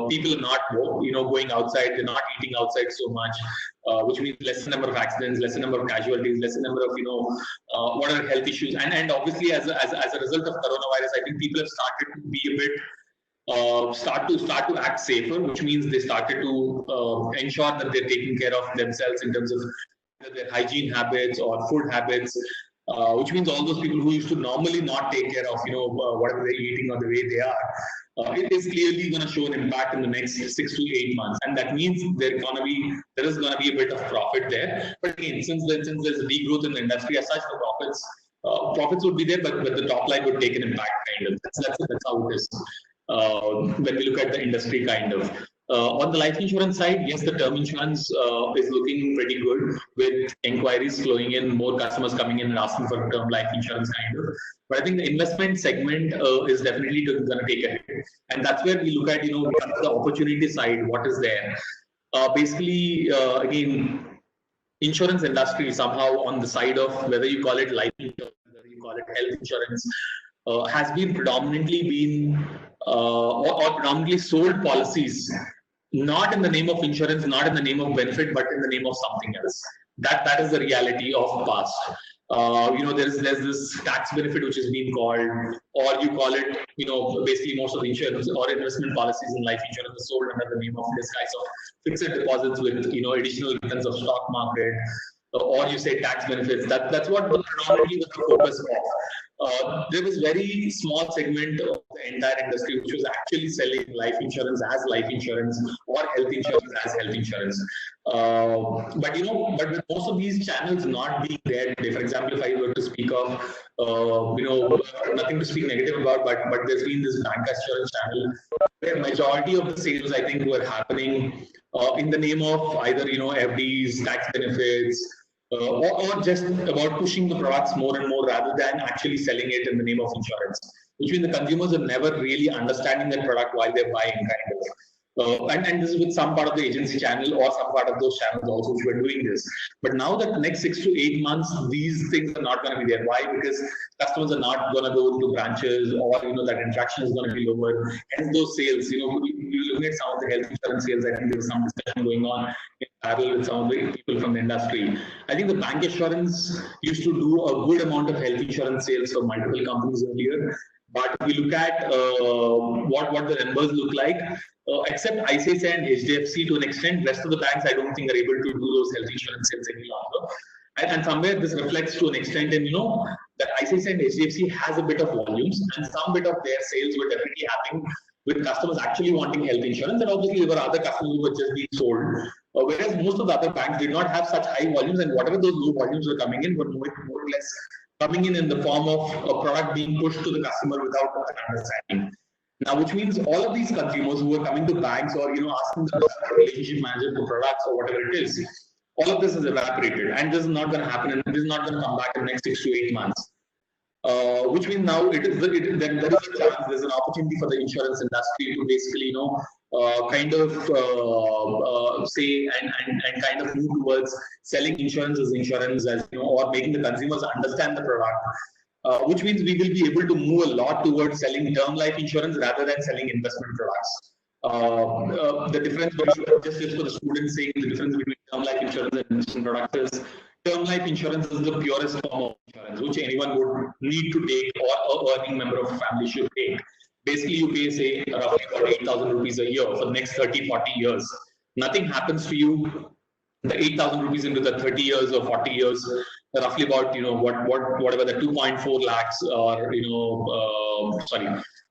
people are not going outside, they're not eating outside so much, which means lesser number of accidents, lesser number of casualties, lesser number of whatever health issues, and obviously as a result of coronavirus, I think people have started to be a bit start to act safer, which means they started to ensure that they're taking care of themselves in terms of their hygiene habits or food habits, which means all those people who used to normally not take care of whatever they're eating or the way they are. It is clearly going to show an impact in the next 6 to 8 months, and that means there is going to be a bit of profit there. But again, since there's a degrowth in the industry as such, the profits would be there, but the top line would take an impact kind of. That's how it is when we look at the industry kind of. On the life insurance side, yes, the term insurance is looking pretty good, with inquiries flowing in, more customers coming in and asking for term life insurance kind of. But I think the investment segment is definitely going to take a hit, and that's where we look at the opportunity side, what is there. Basically, again, insurance industry somehow on the side of whether you call it life insurance, whether you call it health insurance, has been predominantly or predominantly sold policies, not in the name of insurance, not in the name of benefit, but in the name of something else. That is the reality of past. There's this tax benefit which is being called, or you call it, basically most of the insurance or investment policies in life insurance are sold under the name of disguise of fixed deposits with additional returns of stock market, or you say tax benefits. That's what predominantly was the focus of. There was very small segment of the entire industry which was actually selling life insurance as life insurance or health insurance as health insurance. But with most of these channels not being there today, for example, if I were to speak of, nothing to speak negative about, but there's been this bank assurance channel where majority of the sales, I think, were happening in the name of either FDs, tax benefits, or just about pushing the products more and more rather than actually selling it in the name of insurance, which means the consumers are never really understanding the product while they're buying kind of. And this is with some part of the agency channel or some part of those channels also which were doing this. But now that the next 6 to 8 months, these things are not going to be there. Why? Because customers are not going to go to branches, or that interaction is going to be lower. Hence those sales, you're looking at some of the health insurance sales. I think there's some discussion going on in parallel with some of the people from the industry. I think the bank assurance used to do a good amount of health insurance sales for multiple companies earlier. But if we look at what the numbers look like, except ICICI and HDFC to an extent, rest of the banks I don't think are able to do those health insurance sales any longer. And somewhere this reflects to an extent in that ICICI and HDFC has a bit of volumes, and some bit of their sales were definitely happening with customers actually wanting health insurance, and obviously there were other customers who were just being sold. Whereas most of the other banks did not have such high volumes, and whatever those low volumes were coming in were more or less coming in the form of a product being pushed to the customer without an understanding. Now, which means all of these consumers who are coming to banks or asking the relationship manager for products or whatever it is, all of this is evaporated, and this is not going to happen, and this is not going to come back in the next 6 to 8 months. Which means now there is a chance, there's an opportunity for the insurance industry to basically kind of say and kind of move towards selling insurance as or making the consumers understand the product, which means we will be able to move a lot towards selling term life insurance rather than selling investment products. The difference between, just for the students saying, the difference between term life insurance and investment products is term life insurance is the purest form of insurance which anyone would need to take, or a earning member of a family should take. Basically, you pay, say, roughly about 8,000 rupees a year for the next 30, 40 years. Nothing happens to you. The 8,000 rupees into the 30 years or 40 years, roughly about, whatever the 2.4 lakhs or,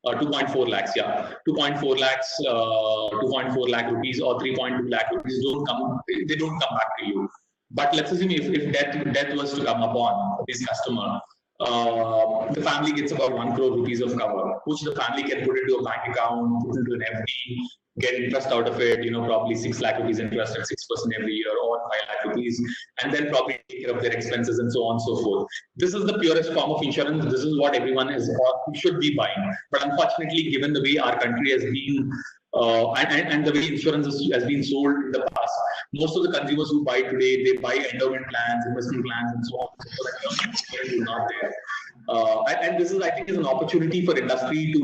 2.4 lakhs, yeah. 2.4 lakhs, 2.4 lakh rupees or 3.2 lakh rupees they don't come back to you. But let's assume if death was to come upon this customer, the family gets about 1 crore rupees of cover, which the family can put into a bank account, put into an FD, get interest out of it, probably 6 lakh rupees interest at 6% every year, or 5 lakh rupees, and then probably take care of their expenses and so on and so forth. This is the purest form of insurance. This is what everyone is or should be buying. But unfortunately, given the way our country has been, and the way insurance has been sold in the past, most of the consumers who buy today, they buy endowment plans, investment plans, and so on. So that is not there. And this is, I think, is an opportunity for industry to,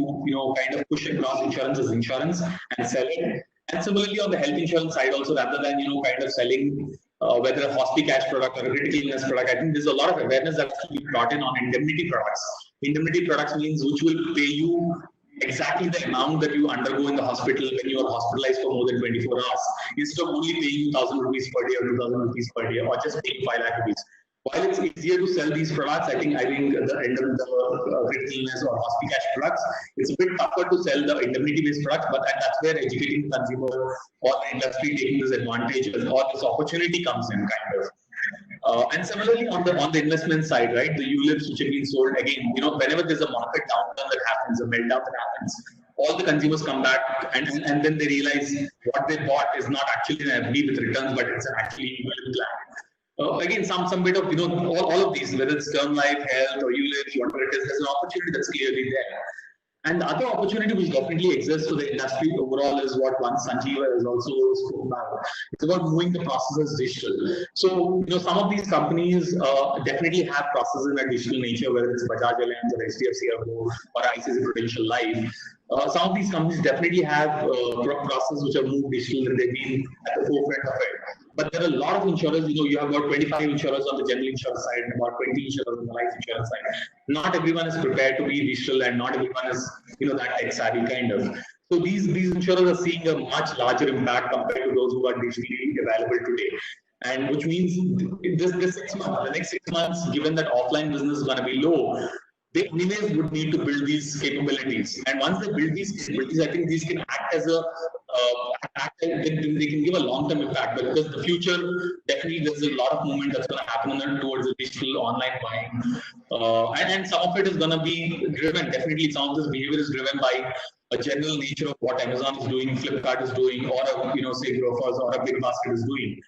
kind of push across insurance as insurance and sell it. And similarly, on the health insurance side, also, rather than kind of selling whether a hospital cash product or a critical illness product, I think there's a lot of awareness that has to be brought in on indemnity products. Indemnity products means which will pay you exactly the amount that you undergo in the hospital when you are hospitalized for more than 24 hours, instead of only paying you 1,000 rupees per day or 2,000 rupees per day, or just paying 5 lakh rupees. While it's easier to sell these products, I think the critical illness or hospital cash products, it's a bit tougher to sell the indemnity-based products, but that's where educating the consumer or the industry taking this advantage or this opportunity comes in, kind of. And similarly on the investment side, right, the ULIPs which have been sold, again, whenever there's a market downturn that happens, a meltdown that happens, all the consumers come back and then they realize what they bought is not actually an FD with returns, but it's an actually ULIP plan. Again, some bit of, all of these, whether it's term life, health, or ULIPs, whatever it is, there's an opportunity that's clearly there. And the other opportunity which definitely exists for the industry overall is what Sanjeev has also spoken about. It's about moving the processes digital. So, some of these companies definitely have processes in a digital nature, whether it's Bajaj Allianz or HDFC Ergo or ICICI Prudential Life. Some of these companies definitely have processes which are moved digital and they've been at the forefront of it. But there are a lot of insurers, you have about 25 insurers on the general insurance side and about 20 insurers on the life insurance side. Not everyone is prepared to be digital and not everyone is, that tech savvy kind of. So these insurers are seeing a much larger impact compared to those who are digitally available today. And which means this 6 months, the next 6 months, given that offline business is going to be low, they anyways would need to build these capabilities. And once they build these capabilities, I think these can act as they can give a long-term impact. But because the future, definitely there's a lot of movement that's going to happen towards the digital online buying. And some of it is going to be driven, definitely some of this behavior is driven by a general nature of what Amazon is doing, Flipkart is doing, or say Grofers or a Big Basket is doing.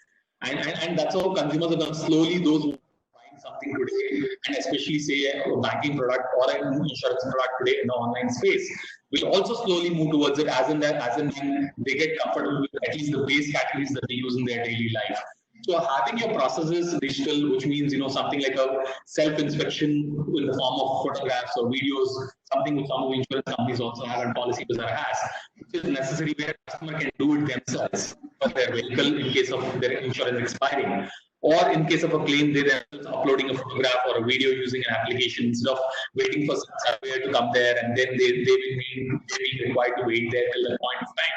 And that's how consumers are going to slowly, those who are buying something today, and especially say a banking product or an insurance product today in the online space, will also slowly move towards it as in when they get comfortable with at least the base categories that they use in their daily life. So having your processes digital, which means something like a self-inspection in the form of photographs or videos, something which some of the insurance companies also have and PolicyBazaar has, which is necessary where a customer can do it themselves for their vehicle in case of their insurance expiring. Or in case of a claim, they themselves uploading a photograph or a video using an application instead of waiting for some surveyor to come there, and then they will be required to wait there till a point of time.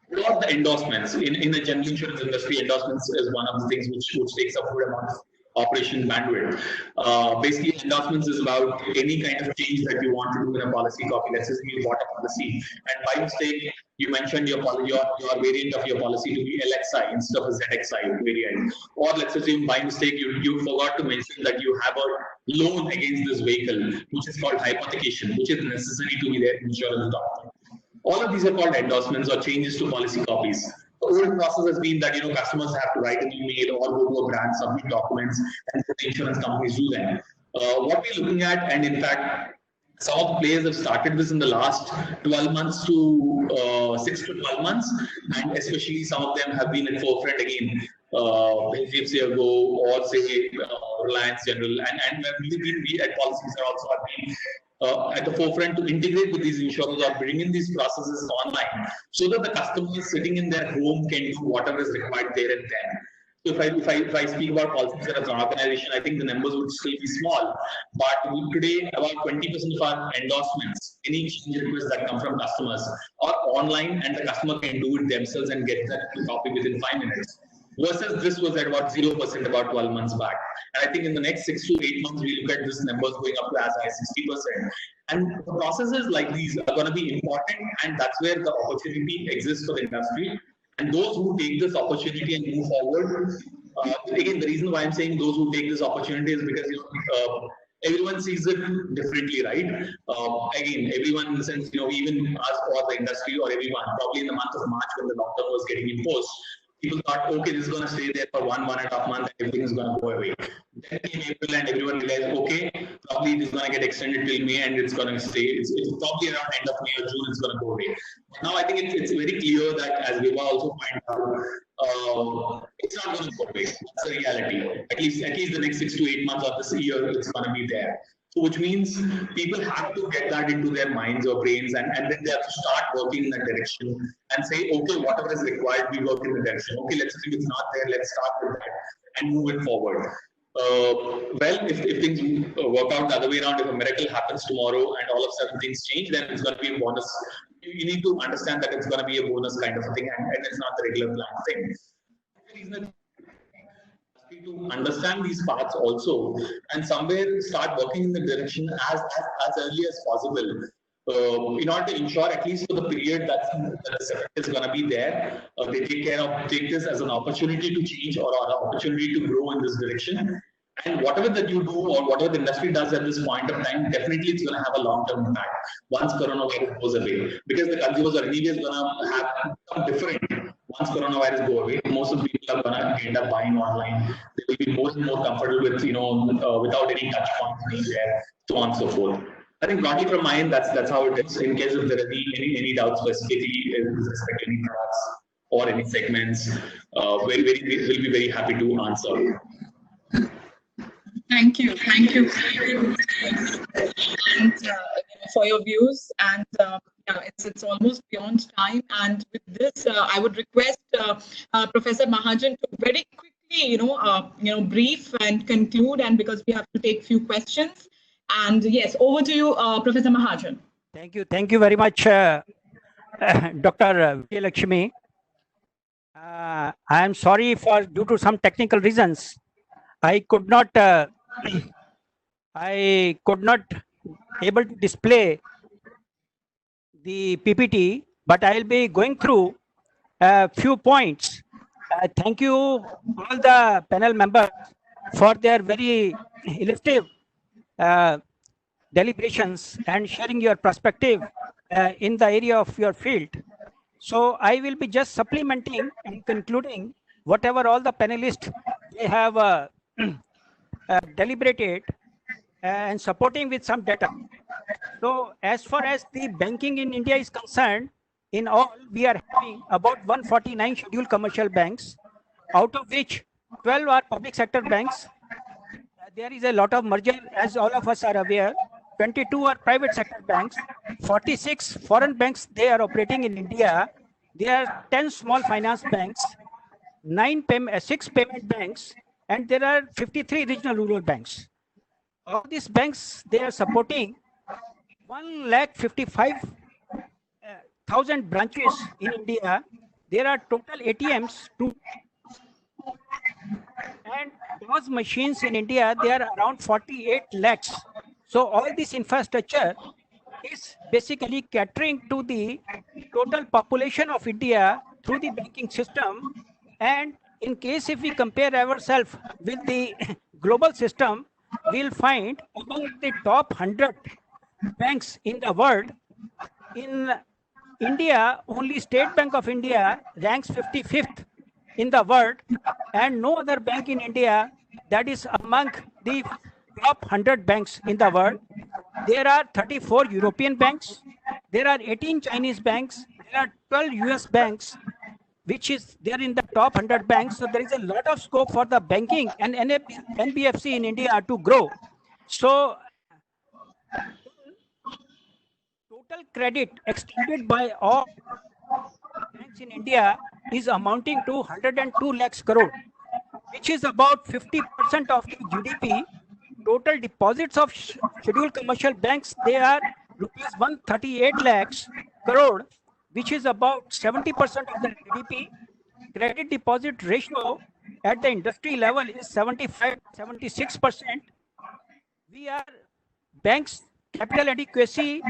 What the endorsements in the general insurance industry, endorsements is one of the things which takes up a good amount of operation bandwidth. Basically, endorsements is about any kind of change that you want to do in a policy copy. Let's say you bought a policy, and by mistake you mentioned your variant of your policy to be LXI instead of a ZXI variant, or let's assume by mistake you forgot to mention that you have a loan against this vehicle, which is called hypothecation, which is necessary to be there in insurance document. All of these are called endorsements or changes to policy copies. The old process has been that customers have to write an email or go to a branch, submit documents, and the insurance companies do them. What we're looking at, and in fact, some of the players have started this in the last 12 months to 6 to 12 months, and especially some of them have been at forefront again. HDFC Ergo or say Reliance General, and we at PolicyBazaar also have been at the forefront to integrate with these insurers or bring in these processes online so that the customers sitting in their home can do whatever is required there and then. So if I speak about PolicyBazaar as an organization, I think the numbers would still be small, but today about 20% of our endorsements, any exchange requests that come from customers, are online, and the customer can do it themselves and get that copy within 5 minutes. Versus this was at about 0% about 12 months back. And I think in the next 6 to 8 months, we look at this numbers going up to as high as 60%. And processes like these are going to be important, and that's where the opportunity exists for the industry. And those who take this opportunity and move forward, again, the reason why I'm saying those who take this opportunity is because everyone sees it differently, right? Again, everyone in the sense, even us or the industry or everyone, probably in the month of March when the lockdown was getting imposed, people thought, okay, this is going to stay there for 1.5 months, and everything is going to go away. Then came April, and everyone realized, okay, probably it is going to get extended till May, and it's going to stay. It's probably around end of May or June, it's going to go away. But now I think it's very clear that, as Vibha also pointed out, it's not going to go away. That's the reality. At least the next 6 to 8 months of this year, it's going to be there. So which means people have to get that into their minds or brains, and then they have to start working in that direction and say, okay, whatever is required, we work in the direction. Okay, let's see if it's not there, let's start with that and move it forward. Well, if things work out the other way around, if a miracle happens tomorrow and all of a sudden things change, then it's going to be a bonus. You need to understand that it's going to be a bonus kind of a thing, and it's not the regular plan thing. To understand these parts also, and somewhere start working in the direction as early as possible, in order to ensure, at least for the period that the effect is going to be there, they take this as an opportunity to change or an opportunity to grow in this direction. And whatever that you do or whatever the industry does at this point of time, definitely it's going to have a long-term impact once coronavirus goes away, because the consumers are anyways going to have become different. Once coronavirus go away, most of the people are going to end up buying online. They will be more and more comfortable with, without any touch points being there, so on and so forth. I think broadly from my end, that's how it is. In case if there are any doubts specifically with respect to any products or any segments, we'll be very happy to answer. Thank you, and for your views. And it's almost beyond time. And with this, I would request Professor Mahajan to very quickly, brief and conclude. And because we have to take few questions. And yes, over to you, Professor Mahajan. Thank you very much, Dr. Vijayalakshmi. I am sorry due to some technical reasons, I could not able to display the PPT, but I will be going through a few points. Thank you all the panel members for their very illustrative deliberations and sharing your perspective in the area of your field. So I will be just supplementing and concluding whatever all the panelists they have deliberated and supporting with some data. So as far as the banking in India is concerned, in all, we are having about 149 scheduled commercial banks, out of which 12 are public sector banks. There is a lot of merger, as all of us are aware. 22 are private sector banks, 46 foreign banks, they are operating in India. There are 10 small finance banks, 6 payment banks, and there are 53 regional rural banks. All these banks, they are supporting 1,55,000 branches in India. There are total ATMs and those machines in India, they are around 48 lakhs. So all this infrastructure is basically catering to the total population of India through the banking system. And in case if we compare ourselves with the global system, we'll find among the top 100 banks in the world, in India, only State Bank of India ranks 55th in the world, and no other bank in India that is among the top 100 banks in the world. There are 34 European banks, there are 18 Chinese banks, there are 12 US banks, which is there in the top 100 banks. So there is a lot of scope for the banking and NBFC in India to grow. So total credit extended by all banks in India is amounting to 102 lakhs crore, which is about 50% of the GDP. Total deposits of scheduled commercial banks, they are rupees 138 lakhs crore, which is about 70% of the GDP. Credit deposit ratio at the industry level is 76%. We are banks capital adequacy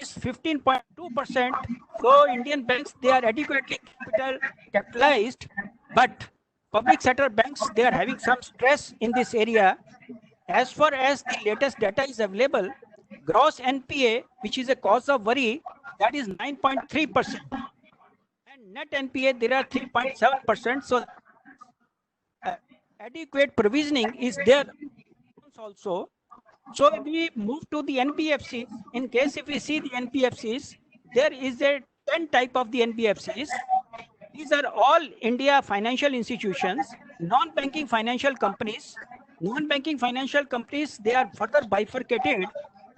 is 15.2%. So Indian banks, they are adequately capitalized, but public sector banks, they are having some stress in this area. As far as the latest data is available, gross NPA, which is a cause of worry, that is 9.3%. And net NPA, there are 3.7%. So adequate provisioning is there also. So if we move to the NBFCs, in case if we see the NBFCs, there is a 10 type of the NBFCs. These are all India financial institutions, non-banking financial companies. Non-banking financial companies, they are further bifurcated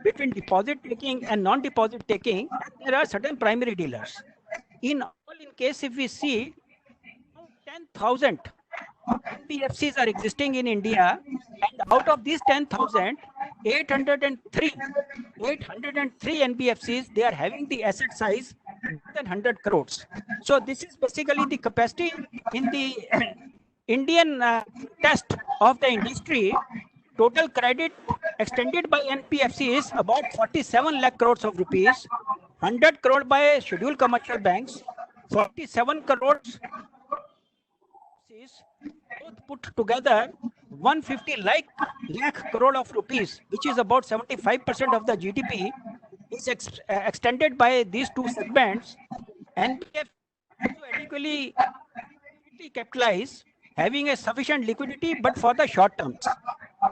between deposit taking and non-deposit taking. There are certain primary dealers. In case if we see 10,000 NBFCs are existing in India, and out of these 10,000, 803 NBFCs, they are having the asset size more than 100 crores. So this is basically the capacity in the Indian test of the industry. Total credit extended by NBFC is about 47 lakh crores of rupees, 100 crore by scheduled commercial banks, 47 crores both put together 150 lakh crore of rupees, which is about 75% of the GDP, is extended by these two segments. NBFC also adequately capitalized, having a sufficient liquidity, but for the short terms.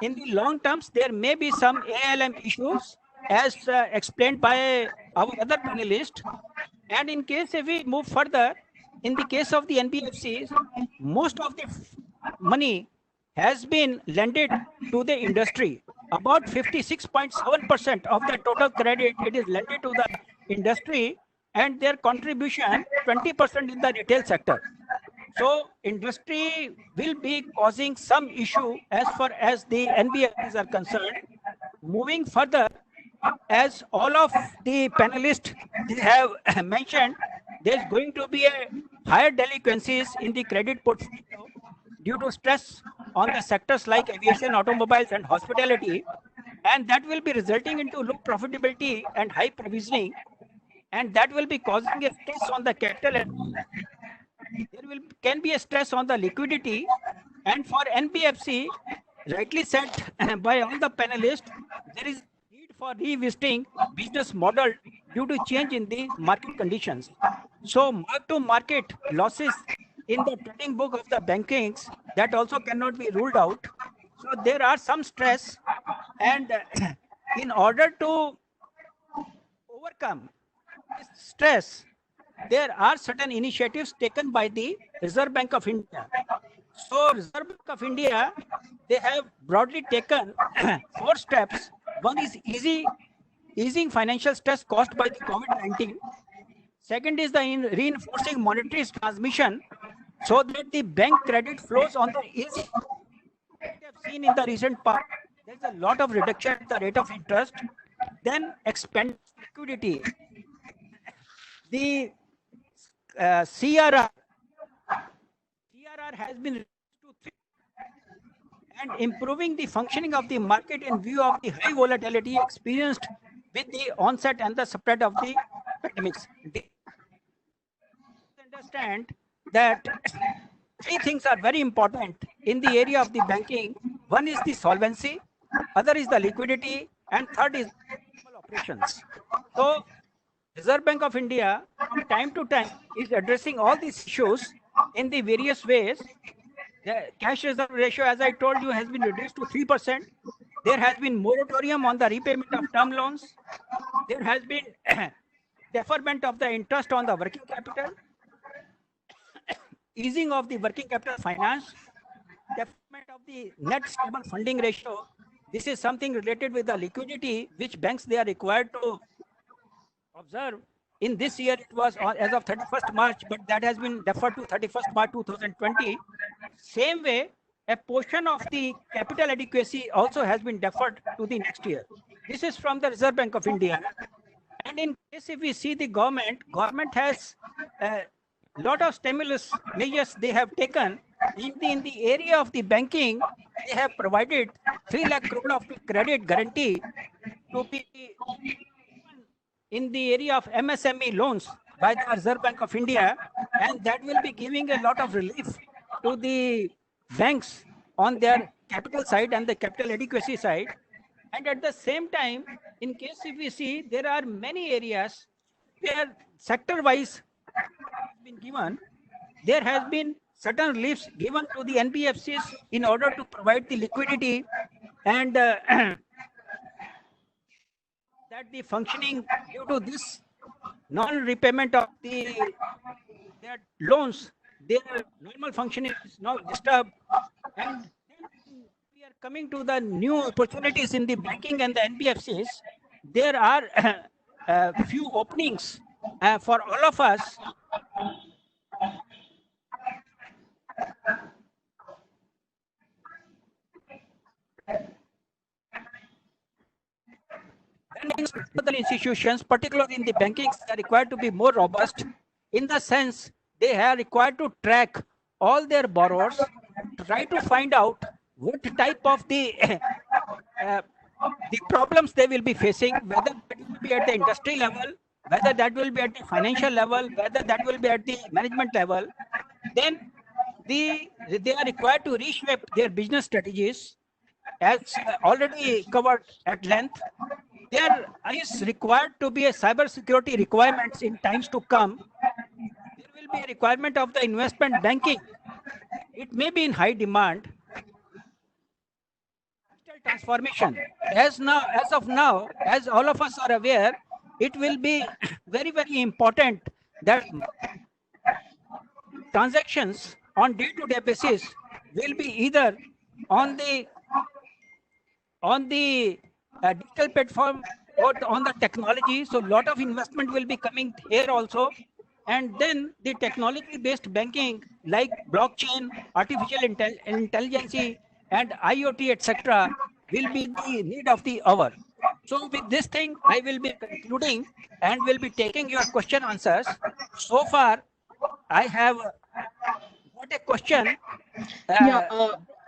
In the long terms, there may be some ALM issues, as explained by our other panelists. And in case if we move further, in the case of the NBFCs, most of the money has been lended to the industry. About 56.7% of the total credit, it is lended to the industry, and their contribution 20% in the retail sector. So industry will be causing some issue as far as the NBFCs are concerned. Moving further, as all of the panelists have mentioned, there's going to be a higher delinquencies in the credit portfolio due to stress on the sectors like aviation, automobiles, and hospitality, and that will be resulting into low profitability and high provisioning, and that will be causing a stress on the capital. There can be a stress on the liquidity, and for NBFC, rightly said by all the panelists, there is need for revisiting business model due to change in the market conditions. So mark-to-market losses in the trading book of the bankings, that also cannot be ruled out. So there are some stress, and in order to overcome this stress, there are certain initiatives taken by the Reserve Bank of India. So Reserve Bank of India, they have broadly taken 4 steps. One is easing financial stress caused by the COVID-19. Second is the reinforcing monetary transmission so that the bank credit flows on the easy. We have seen in the recent past, there's a lot of reduction in the rate of interest. Then expand liquidity. The CRR has been reduced to 3, and improving the functioning of the market in view of the high volatility experienced with the onset and the spread of the pandemics. Understand that 3 things are very important in the area of the banking. One is the solvency, other is the liquidity, and third is operations. So Reserve Bank of India from time to time is addressing all these issues in the various ways. The cash reserve ratio, as I told you, has been reduced to 3%. There has been moratorium on the repayment of term loans. There has been deferment of the interest on the working capital, easing of the working capital finance, deferment of the net stable funding ratio. This is something related with the liquidity, which banks they are required to observe. In this year, it was as of 31st March, but that has been deferred to 31st March 2020. Same way, a portion of the capital adequacy also has been deferred to the next year. This is from the Reserve Bank of India. And in case if we see the government has a lot of stimulus measures they have taken. In the area of the banking, they have provided 3 lakh crore of credit guarantee to be in the area of MSME loans by the Reserve Bank of India, and that will be giving a lot of relief to the banks on their capital side and the capital adequacy side. And at the same time, in case if we see, there are many areas where sector-wise has been given. There has been certain reliefs given to the NBFCs in order to provide the liquidity and that the functioning due to this non-repayment of their loans, their normal functioning is now disturbed. And then we are coming to the new opportunities in the banking and the NBFCs. There are few openings for all of us. Other institutions, particularly in the banking, are required to be more robust in the sense they are required to track all their borrowers, try to find out what type of the problems they will be facing, whether it will be at the industry level, whether that will be at the financial level, whether that will be at the management level. Then they are required to reshape their business strategies, as already covered at length. There is required to be a cyber security requirements in times to come. There will be a requirement of the investment banking. It may be in high demand. Digital transformation. As of now, as all of us are aware, it will be very, very important that transactions on day-to-day basis will be either on the digital platform or on the technology. So a lot of investment will be coming here also. And then the technology-based banking like blockchain, artificial intelligence, and IoT, etc., will be the need of the hour. So with this thing, I will be concluding and will be taking your question answers. So far, I have got a question.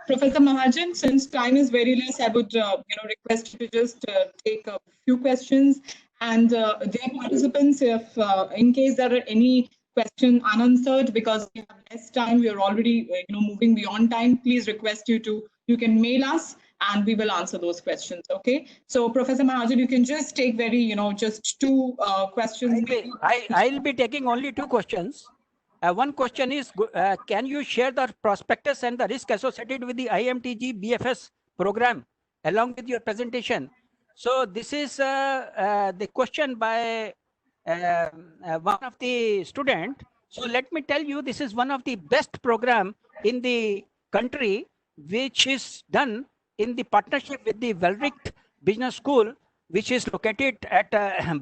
Professor Mahajan, since time is very less, I would request you to just take a few questions. And dear participants, if in case there are any question unanswered because we have less time, we are already moving beyond time, please request you can mail us and we will answer those questions. Okay. So Professor Mahajan, you can just take just 2 questions. I'll be taking only 2 questions. One question is, can you share the prospectus and the risk associated with the IMTG BFS program along with your presentation. So this is the question by one of the student. So let me tell you, this is one of the best program in the country, which is done in the partnership with the Velricht Business School, which is located at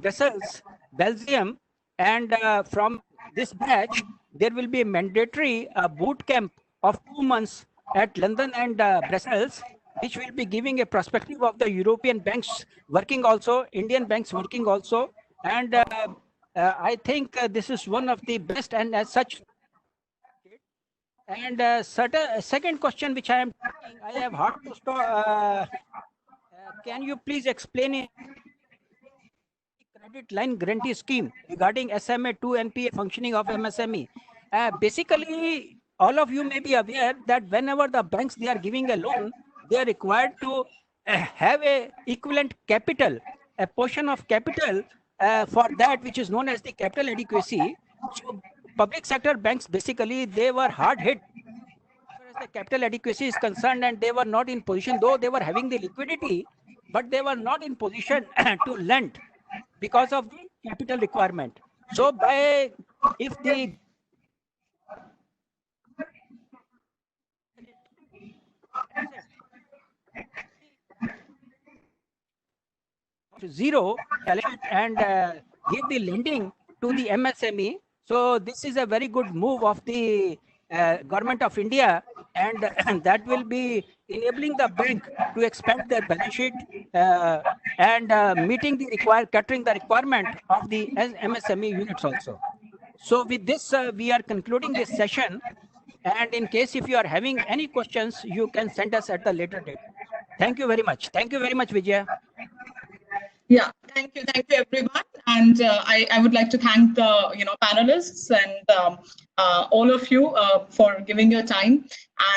Brussels, Belgium. And from this batch, there will be a mandatory boot camp of 2 months at London and Brussels, which will be giving a perspective of the European banks working also, Indian banks working also. And I think this is one of the best, and as such. And second question, which I am taking, I have hard to stop. Can you please explain it? Credit line guarantee scheme regarding SMA2 NPA functioning of MSME. Basically, all of you may be aware that whenever the banks they are giving a loan, they are required to have a equivalent capital, a portion of capital for that which is known as the capital adequacy. So public sector banks basically they were hard hit as far as the capital adequacy is concerned, and they were not in position, though they were having the liquidity, but they were not in position to lend because of the capital requirement. So if the zero and give the lending to the MSME. So this is a very good move of the government of India, and that will be enabling the bank to expand their balance sheet and meeting the catering the requirement of the MSME units also. So with this, we are concluding this session. And in case if you are having any questions, you can send us at the later date. Thank you very much. Thank you very much, Vijaya. Yeah, thank you everyone, and I would like to thank the panelists and all of you for giving your time,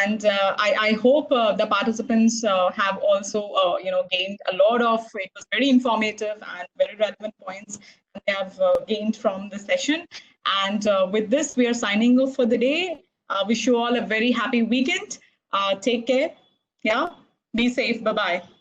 and I hope the participants have also gained a lot of. It was very informative and very relevant points they have gained from the session. And with this, we are signing off for the day. Wish you all a very happy weekend. Take care. Yeah, be safe. Bye bye.